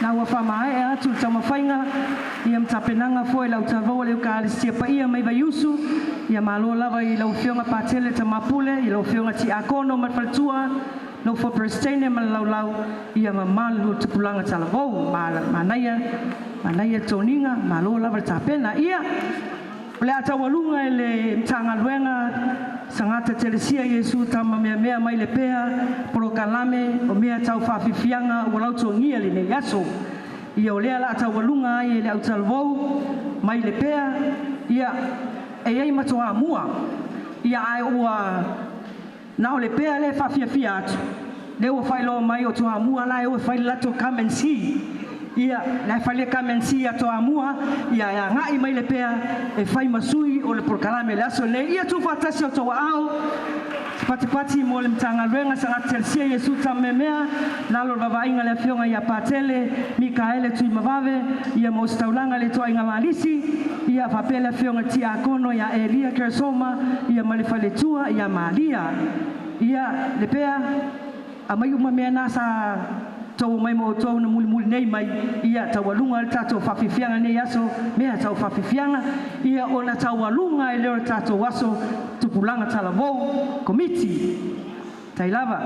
na ua whamae e atu tau mawhainga ia mtapenanga fo e lau tavau leo ka alisia pa ia mai vaiusu ia malo lava i lau whionga pātele ta mapule i lau whionga ti akono matwalatua lau whaperestene ma lau ia mamalu Tupulaga Talavou manaya toninga malo lava tapena ia le atawalunga e le mtanga luenga sangata telesia Yesu tama mea mai le pea Polokalame o mea tau whawhiwhianga ua lau tongia le ne yaso ia o lea la atawalunga ai e le au Talavou mai le pea ia e ei matoa mua ia ai ua na o le pea le whawhiawhia atu le ua whailo mai o toa mua la e ua whaile lato come and see ia la faile kamensi ya toa mua ia ya ngai mai le pea e fai masui o le Polokalame le aso le ia tu fatasi o toa au pati mo le mtanga luenga sanga telsia Yesu tamemea nalo vavainga le fionga ya patele Mikaele tui mavave ia mo staulanga le toa inga malisi ia papele fionga ti akono ya Elia Kersoma ia malifale tua ia Malia ia le pea amai uma mea nasa tau mai mo tau na muli nei mai ia tawalunga le tato whawhiwhianga nei aso mea tau whawhiwhianga ia o na tawalunga e leo le tato waso Tupulaga Talavou Komiti tailava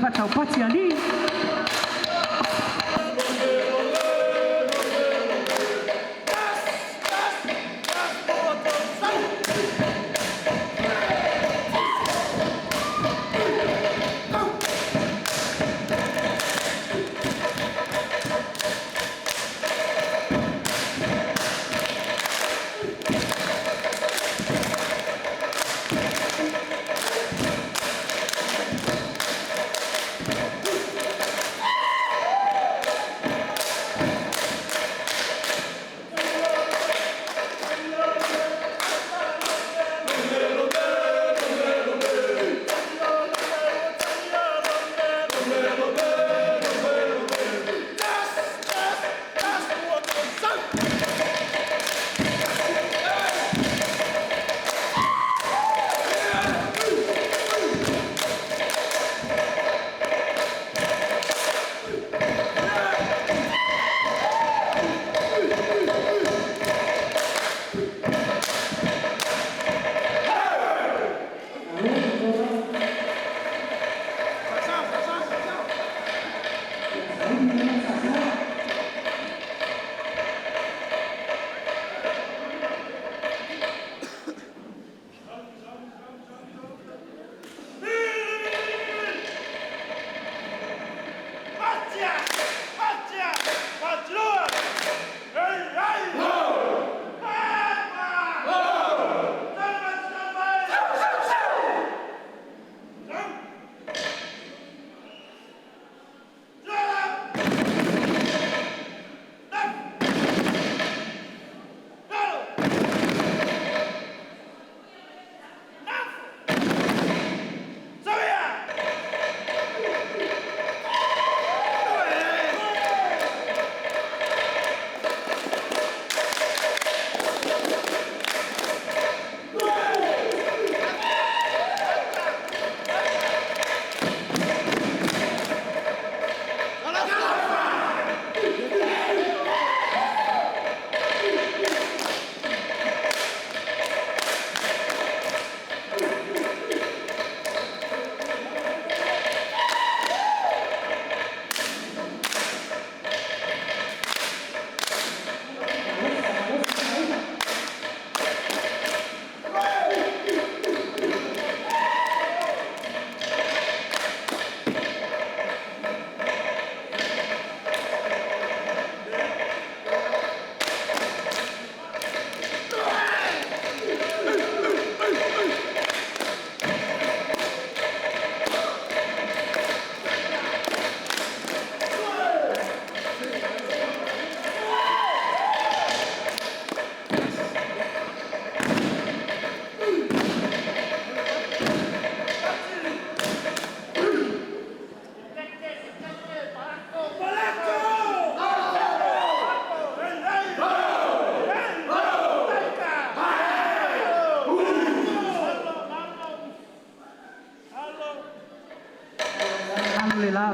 patau pati ali.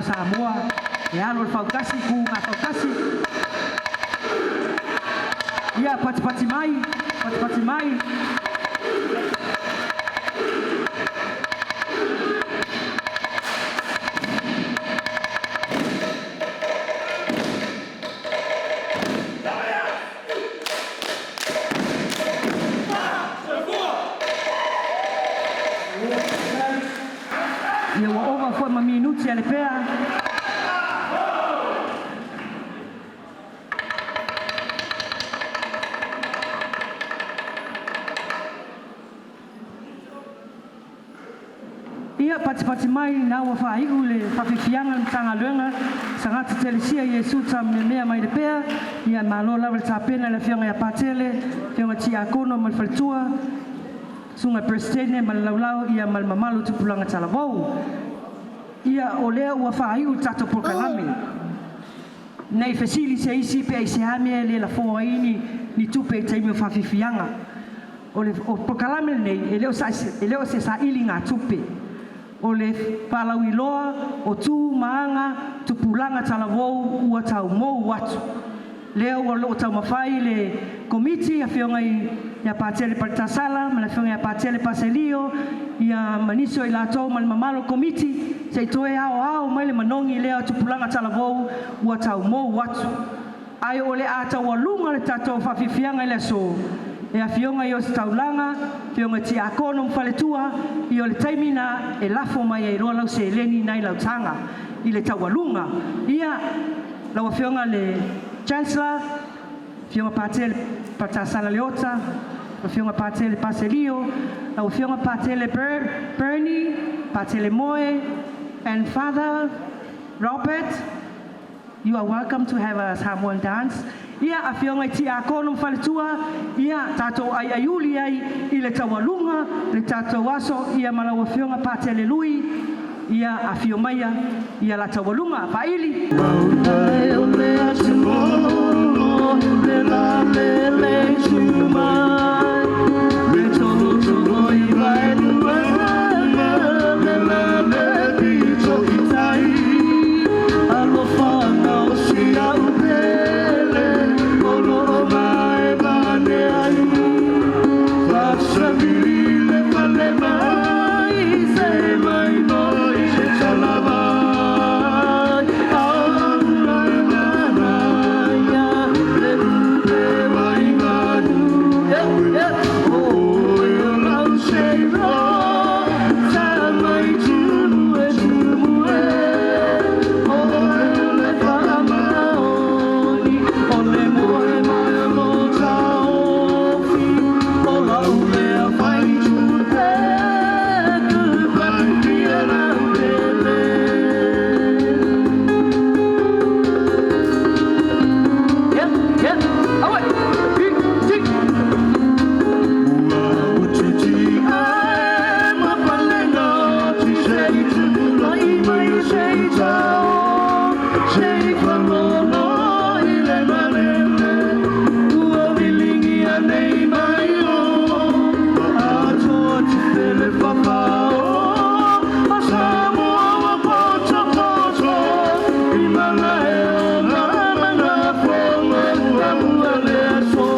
Samoa, ya lo faukasi ku ngataukasi. Ya pati mai. Ya wa over for ma minuti ya lepea. Ia pati mai na wa fa igu le fafifianga tanga lenga sangata telesia Yesu tam mea mai lepea ia malo la ta pena le fianga ya patele fianga ti akono mal faltua sunga prestene mal laulau ia mal mamalu Tupulaga Talavou ia olea wa fa igu tato Polokalame nei fesili se isi pe se hame le la foini ni tupe taimi fafifianga o Polokalame nei eleo se sa ilinga tupe o le palauiloa o tu maanga Tupulaga Talavou ua tau mou watu lea ua loo taumawhai le komiti a whionga ia pātele Paritasala, ma le whionga ia pātele Paselio, ia maniso i lātou ma le mamalo komiti, se toe ao mai le manongi lea Tupulaga Talavou ua tau mou watu. Ai o le ātau walunga le tātou whawhiwhianga i le so. E a whionga i o se taulanga, whionga ti a kono mwhaletua, i o le taimina e lafo mai e roa lau se eleni nai lau tanga, i le taualunga. Ia, lau a whionga le Chancellor, whionga pātele Patasala Leota, whionga pātele Paselio, lau whionga pātele Bernie, pātele Moe, and Father Robert, you are welcome to have a Samoan dance. Ia a whionga ti a kono mwhaletua, ia tātou ai aiuli ai i le taualunga, le tātou aso, ia malawa whionga pātele lui, ia a whiomaia, ia la taualunga, paili. Maunai o le atumo, le la le le tumai, le tolo tolo i vai nuanga, le la le pito i tai, alofana o si au pele, ono mai vane ai, vasa virile vale mai, se mai noi se talavai, aulai maraya, le rupe vai vanu, oi o lau se ro, sa mai tunu e tumu e, oi le whamaoni, o le moe mai o lo taofi, o lau lea whai tupe, tu pantia rau pele. Awai, tik. Ua ututi ai ma palenga, ti sei tu lai mai sei tau, sei whangono i le manene, ua vilingi anei mai o, atoa ti tele whapao, a Samoa wa poto, i mana e o na mana whonga ua le aso.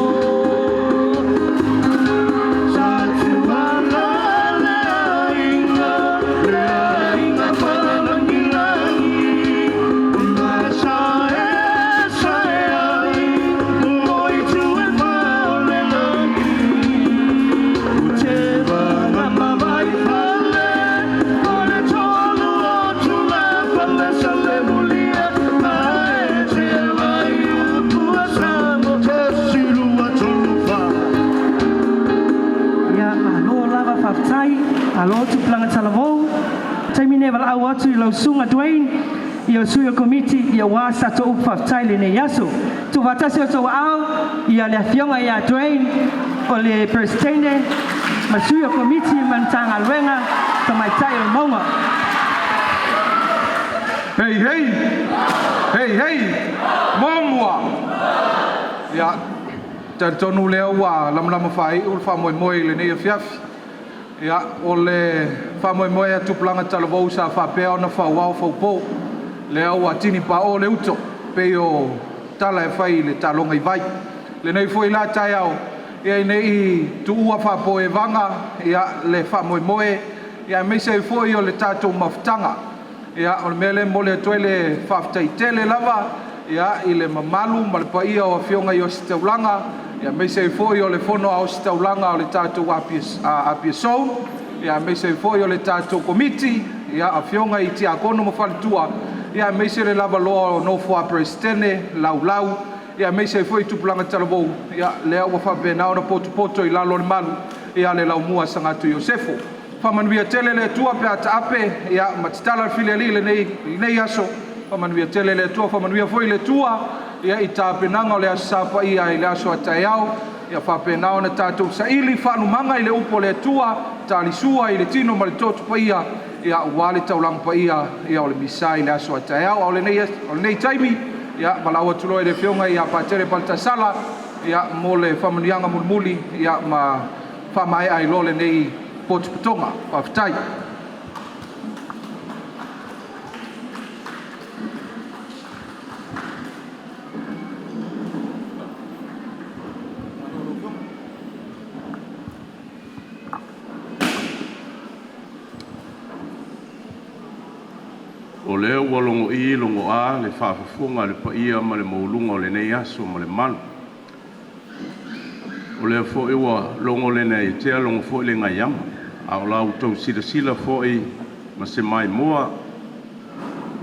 Sa tuana le ainga whalangilangi, ma sa e ai, moi tu e whao le langi, u te wanga mawai whale, o le tolu o tula whale sa le mulia, ma e te wai upua samo te sirua tolu wha. Ia alo lava whaftai, alo Tupulaga Talavou, taimine wala au atu i lau sunga Dwayne, i o sui o komiti, i o wā sato upu whaftai le ne yaso. Tu watasi o tau au, i a le whionga i a Dwayne, o le Perstene, ma sui o komiti, mantanga luenga, to mai tai o maunga. Hei, momua. Ya, tonu lea ua lama whai, ul whamoemoe le nei a fiafi. Ya, o le whamoemoe a Tupulaga Talavou sa whapea o na whauau whaupou. Lea ua tini pa o le uto, pe o tala e whai le talonga i vai. Le nei foi la tai au, ia nei tu ua whapoe vanga, ia le whamoemoe, ia meise foi o le tātou mawhtanga. Ia o le mele mo le toile whaftai tele lava, ia i le mamalu ma le paia o whionga i o sitaulanga, ia meise foi o le fono au sitaulanga o le tātou apia sou, ia meise foi o le tātou komiti, ia a whionga i tia kono mawhalitua, ia meise le lava loa o no fua Prestene, lau, ia meise foi Tupulaga Talavou, ia lea ua whapenao na poto i lalo le malu, ia le lau mua sangatu Sisifo. Whamanuia tele le tua pe ata ape, ia matitala file li le nei aso, whamanuia tele le tua, whamanuia foi le tua, ia i tāpenanga o le asapa ia i le aso ataiao, ia whapenao na tātou sa ili whanumanga i le upo le tua, tālisua i le tino ma le totu pa ia wale taulang pa ia o le misa i le aso ataiao, o le nei taimi, ia malaua tulo e le whionga ia pātere Paritasala, ia mo le whamanuianga mulmuli, ia ma whamae ai lo le nei Potuputonga, whaftai. o le ua longo I longo a le whaafafunga le paia ma le maulunga o le nei aso ma le manu. O le fo iwa longo le nei tea longo fo le ngai ama. A o lau tau sila fo I ma se mai moa.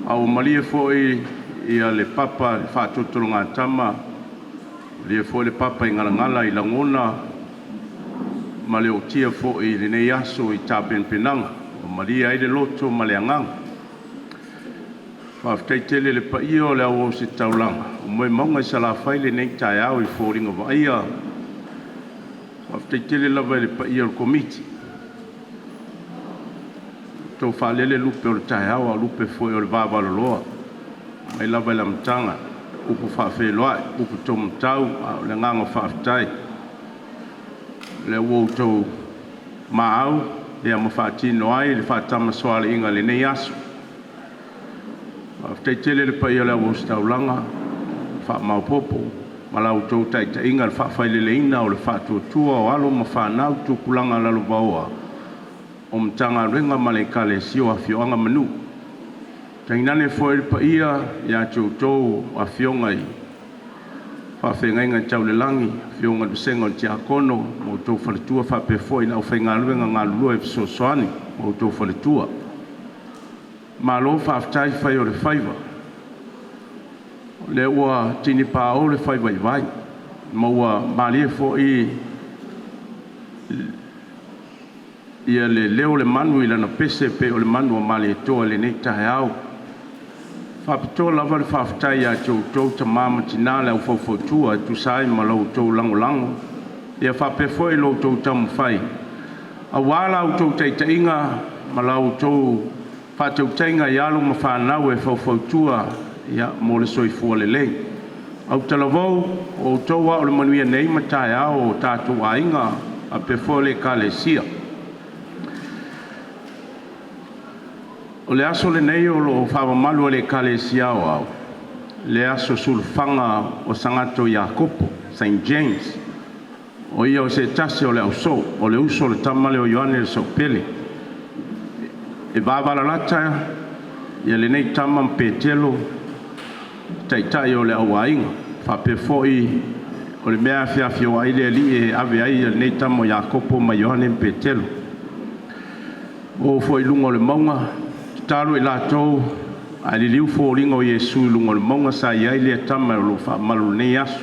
A o malia fo I ia le papa le whaatotolo ngā tama. Le fo le papa I ngala I langona. Ma le o tia fo I le nei aso I tāpen penanga. O malia ai le loto ma le anganga. Whaafitai tele le paia o le au o se taulanga. O moe maunga I sala whaile nei tai au I fōringa wa aia. Whaafitai tele lava le paia o le komiti. Tau whaalele lupe o le tai au a lupe foi o le vāwalo loa. Mai lava le amtanga. Upu whaafeloai, upu tomu tau, a le nganga whaafitai. Le uo tau maau, le ama whaatino ai, le whaatama soale inga le nei aso. Whaafitai tele le paia le au staulanga, wha maupopo, ma lau tau taita inga le whaafai le ina o le whaatuatua o alo ma whanau tupulanga lalo baoa. O mtanga renga ma le kale sio a fioanga manu. Tainane fo le paia ya tau a fionga I. Whaafenga inga tau le langi, fionga le senga o tia kono, mo tau whaletua whaapefo ina o whainga luenga ngā lua e sosoani, mo tau whaletua. Ma lo whaaftai whai o le whaiva. Le ua tini pā o le whaiva I vai. Ma ua malie fo I ia le leo le manu I lana pese pe o le manu o malie toa le nei tahe au. Whapitoa lava le whaaftai a tau ta mama tina le au whauwhautua tu sai ma lau tau lango lango. Ia whapefo I lau tau tamu whai. A wala au tau teita inga ma lau tau whātau tainga I alo ma whanau e whauwhautua ia mo le soifua le lei. Au talavou o taua o le manuia nei matai au o tātou a inga a pefo le ka le sia. O le aso le nei o lo whaamamalu le ka le sia o au. Le aso sulfanga o sangato Iakopo, St. James. O ia o se tase o le auso, o le uso le tamale o Ioane le sopele. E vāwala lata, ia le nei tama mpetelo, taitai o le awainga, whapefo I o le mea whiawhio ai le li e ave ai le nei tama o Iakopo ma Ioane mpetelo. O fo I lunga o le maunga, talo I lātou, a li liu fo ringa o Iesu lunga o le maunga sa iai le tama o lo whaamalu nei asu.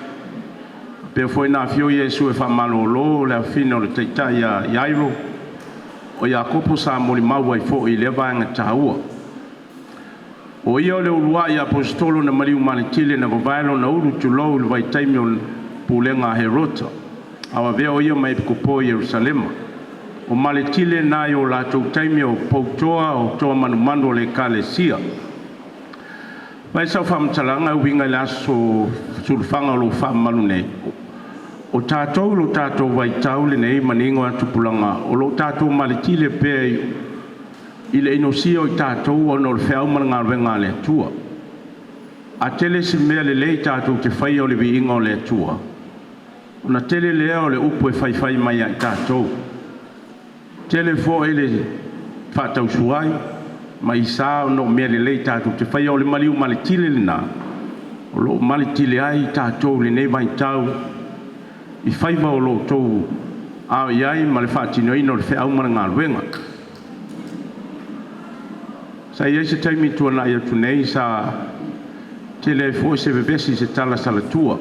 Pe fo I nā whio Iesu e whaamalu o lo, le awhina o le taitai a Iairo, o Iakopo sa moli mau ai fo I le vanga taua. O ia o le ulua I apostolo na mariu manitile na vawaelo na uru tulou le vaitaimi o pulenga Herota. Awa vea o ia mai pikopo Yerusalema. O maletile na o la tau taimi o poutoa o toa manumanu o le kalesia. Vai sa whamtalanga uinga le aso sulfanga o lo whamanu nei. O tātou lo tātou waitau le nei maningo a tupulanga. O lo tātou maletile pe I le inosia o tātou o no le whiau mana ngā wenga le tua. A tele si mea le lei tātou te whai o le viinga o le tua. O na tele lea o le upo e whai mai a tātou. Tele fo e le whātau suai, mai sā o no mea le lei tātou te whai o le maliu maletile le nā. O lo maletile ai tātou le nei mai tau. I whaiva o lo tau a iai ma le whātino ino le whiau mana ngā wenga. Sa ia se taimi tua na ia tunei sa tele fo se bebesi se tala sala tua.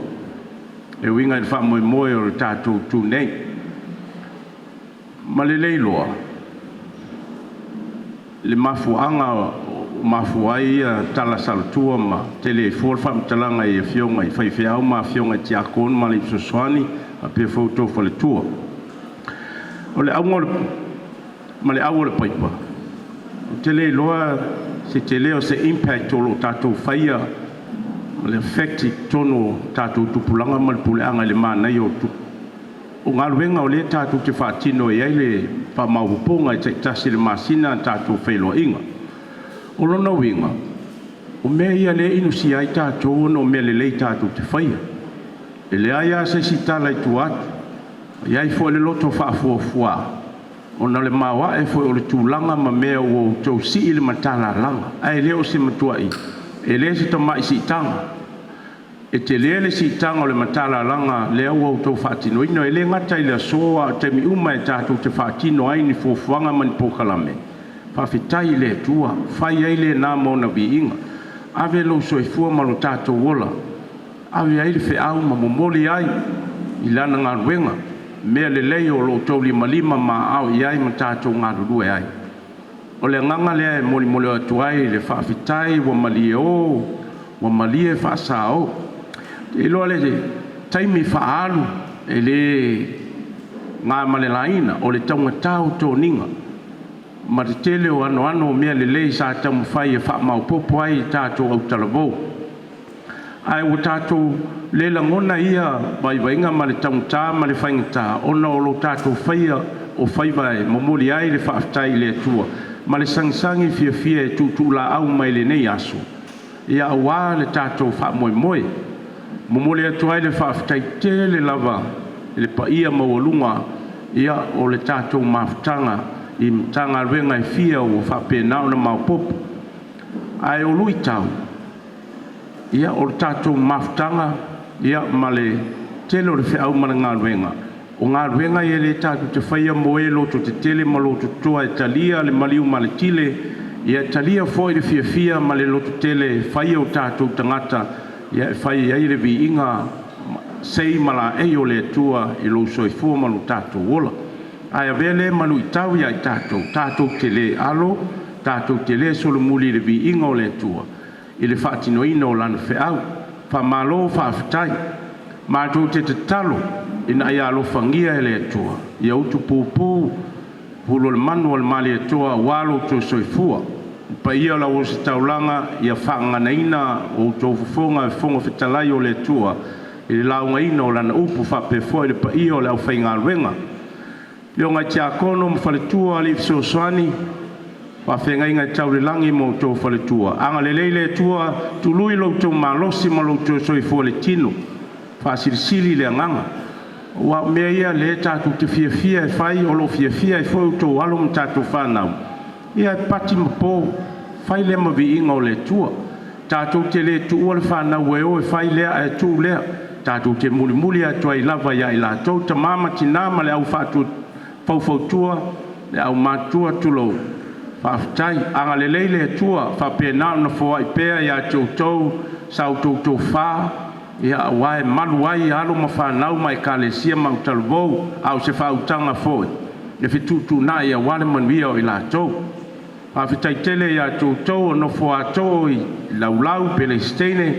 E winga il fa moe moe o le tātou tunei. Ma le leiloa. Le mafuanga o mafuai tala sala tua ma tele fo le whamtalanga I fionga I whaiwhiau ma fionga ti akon ma le ipsoswani a pe fautou fa le tua. O le aunga ma le aua le paipa. Tele loa se tele o se impact o lo tātou whaia le effecti tono tātou tupulanga ma le puleanga le mānei o tupu. O ngā ruenga o le tātou te whātino e aile pa maupuponga I te tasi le masina tātou whailoa inga. O lona winga, o mea ia le inusi ai tātou no mea le lei tātou te whaia. E le aia se si tala I tu atu, iai fo le loto whaafuafua. ona le mawa e foi o le tūlanga ma mea o tau si le matala langa. Ai leo se matuai. E le se tamai si tanga. E te le si tanga o le matala langa leo o tau whaatino. Ino e le ngata i le soa te mi uma e tātou te whaatino ai ni fuafuanga mani Polokalame. Whawhitai le tua. Whai ai le nā mona vi inga. Ave lo soifua ma lo tātou wola. Ave ai le whiau ma momoli ai. I lana ngā ruenga. Mea le lei o lo tau lima ma au i ai ma tātou ngā rurue ai. O le nganga lea e moli moli atu ai le whawhitai wa malie o, wa malie whaasa o. E loa le taimi whaalu e le ngā male laina o le taunga tau tō ninga. Ma te tele o ano mea le lei sa tamu whai e wha mau popo ai tātou au Talavou. Ai o tātou le langona ia vai vainga ma le taunta ma le whaingata ona o lo tātou whaia o whaiwai momoli ai le whaafitai le atua ma le sangisangi fia e tūtū la au mai le nei aso ia awa le tātou wha moe momoli atu ai le whaafitai tele lava le paia mawalunga ia o le tātou mawhtanga i mtanga ruenga e fia o whaapenao na maupopo ai o lui tau ia o tātou mawhtanga ia male tele o le whiau mana ngā ruenga. O ngā ruenga ia le tātou te whaia moe loto te tele ma loto toa e talia le maliu ma le tile ia talia foi le fia ma le loto tele whaia o tātou tangata ia e whaia ai le vi inga sei mala e o le tua i lo soifua ma lo tātou wola. Ai a vele manu i tau ia i tātou tele alo, tātou tele solo muli le vi inga o le tua. I le whaatino ino o lana whiau, wha malo whaafitai, mātou te talo, ina ia alo whangia e le atua, ia utu pūpū, hulo le manu o le mali atua, walo tō soifua, pa ia la o se taulanga, ia whaangana ina o tō fufonga e fonga whitalai o le atua, i le launga ina o lana upu whapefoi le pa ia o le au whainga ruenga. Leo ngai tia kono mwhaletua ali fiso swani, wa whenga inga tau le langi mo tō whaletua. Anga le leile tua tului lo tō malosi ma lo tō soifua le tino. Whasirisili le anganga. Wa mea ia le tātou te fia e whai o lo fia e whau tō alum tātou whanau. Ia e pati mapo, whai le mavi inga o le tua. Tātou te le tu ua le whanau e o e whai lea e tū lea. Tātou te muli atua i lava ia i la tau ta mama tina ma le au whātou paufautua le au mātua tulou. Whaafitai, anga le leile tua, whapena na fōa i pēa ia tōtou, sau tōtou whā, ia awai malu ai alo ma whanau mai kālesia mau Talavou, au se whautanga fōi. E whitutu nā ia wale manuia o i lātou. Whaafitai tele ia tōtou no fōa tō i laulau pele steine,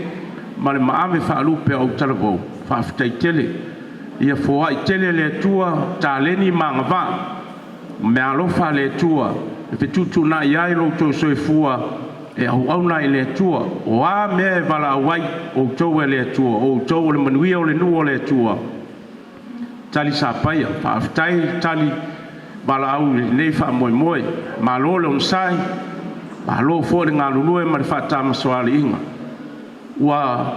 ma le maame whaalupe au Talavou. Whaafitai tele. Ia fōa i tele le tua, tāleni mangawā, me alofa le tua, e whitutu nā iai lo tō soifua, e au nā i le tua, o a mea e wala awai o tō e le tua, o tō o le manuia o le nua o le tua. Tali sa paia, whaafitai tali, wala au nei wha moe, ma lo le unsai, ma lo fō le ngā lulue ma le whaatama soali inga. Ua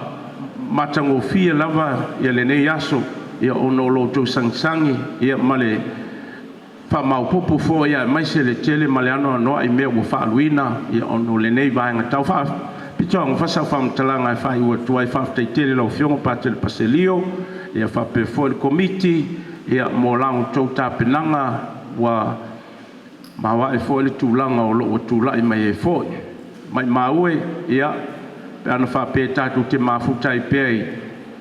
matango fia lava ia le nei aso, ia ono lo tō sangisangi, ia male wha mau popo fō ia mai se le tele male ano anoa i mea ua whaaluina, ia ono le nei vaenga tau wha pitoa ngā whamtalanga e whai ua tuai whaafitai tele lau fionga pātele paselio, ia whape fō le komiti, ia mō lango tau tāpenanga, ua mawa e fō le tūlanga o lo tūlai mai e fō. Mai maue, ia, pe ana whape tātou te mafutai pēi,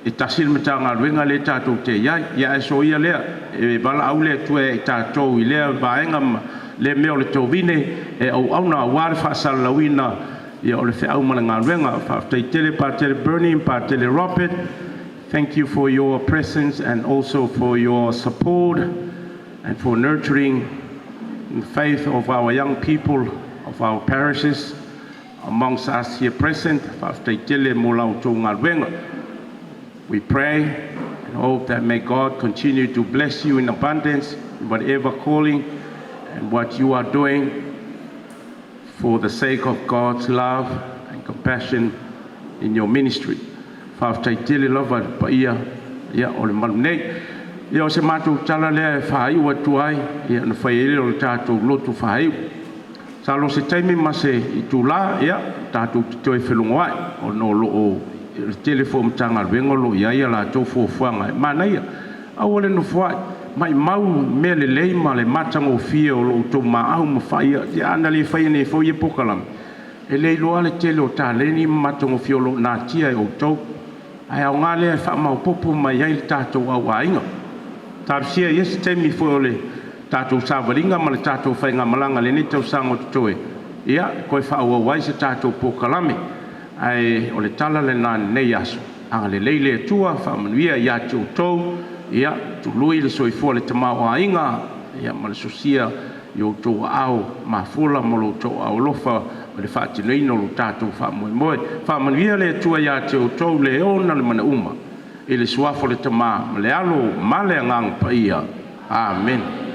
e tasil mata ngā ruenga le tātou te iai, ia e so ia lea, e wala au lea tue e tātou i lea vaenga le meo le tōwine, e au auna wāre whaasala lauina, ia o le whiau mana ngā ruenga, whaafitai tele pātele Bernie, pātele Robert. Thank you for your presence and also for your support and for nurturing the faith of our young people, of our parishes, amongst us here present. Whaafitai tele mō lau tō ngā ruenga. We pray and hope that may God continue to bless you in abundance in whatever calling and what you are doing for the sake of God's love and compassion in your ministry. Whaafitai tele lava pa ia o le malu nei. Ia o se mātou tala lea e whai ua tuai, ia na whai ere o le tātou lotu whai. Sa lo se taimi ma se i tūlā, ia, tātou te toi whelungo ai, o no lo o telefon tanga vengo lo ia ia la tau fuafuanga. Mana ia, au ole no whai, mai mau mea le leima le matango fia o lo tau maau ma whai, ia ana le whai ne fo ia Polokalame. E lei loa le tele o tā leni matango fia o lo nā tia e o tau. Ai au ngā lea wha mau popo mai ai le tātou au ainga. Tāpisia ia se taimi fo ole tātou sāwaringa ma le tātou whainga malanga le ne tau sango tutoe. Ia, koe whaua wai se tātou Polokalame. Ai o le tala le nāne nei aso. Anga le leile atua, whamanuia ia te o tau. Ia, tu lui le soifua le tamau a inga. Ia, ma le sosia i o tau au mafula mo lo tau au lofa. Ma le whaatinoino lo tātou whaamoe. Whamanuia le atua ia te o tau le ona le mana uma. I le suafo le tamā, ma le alo, ma le angang pa ia. Amen.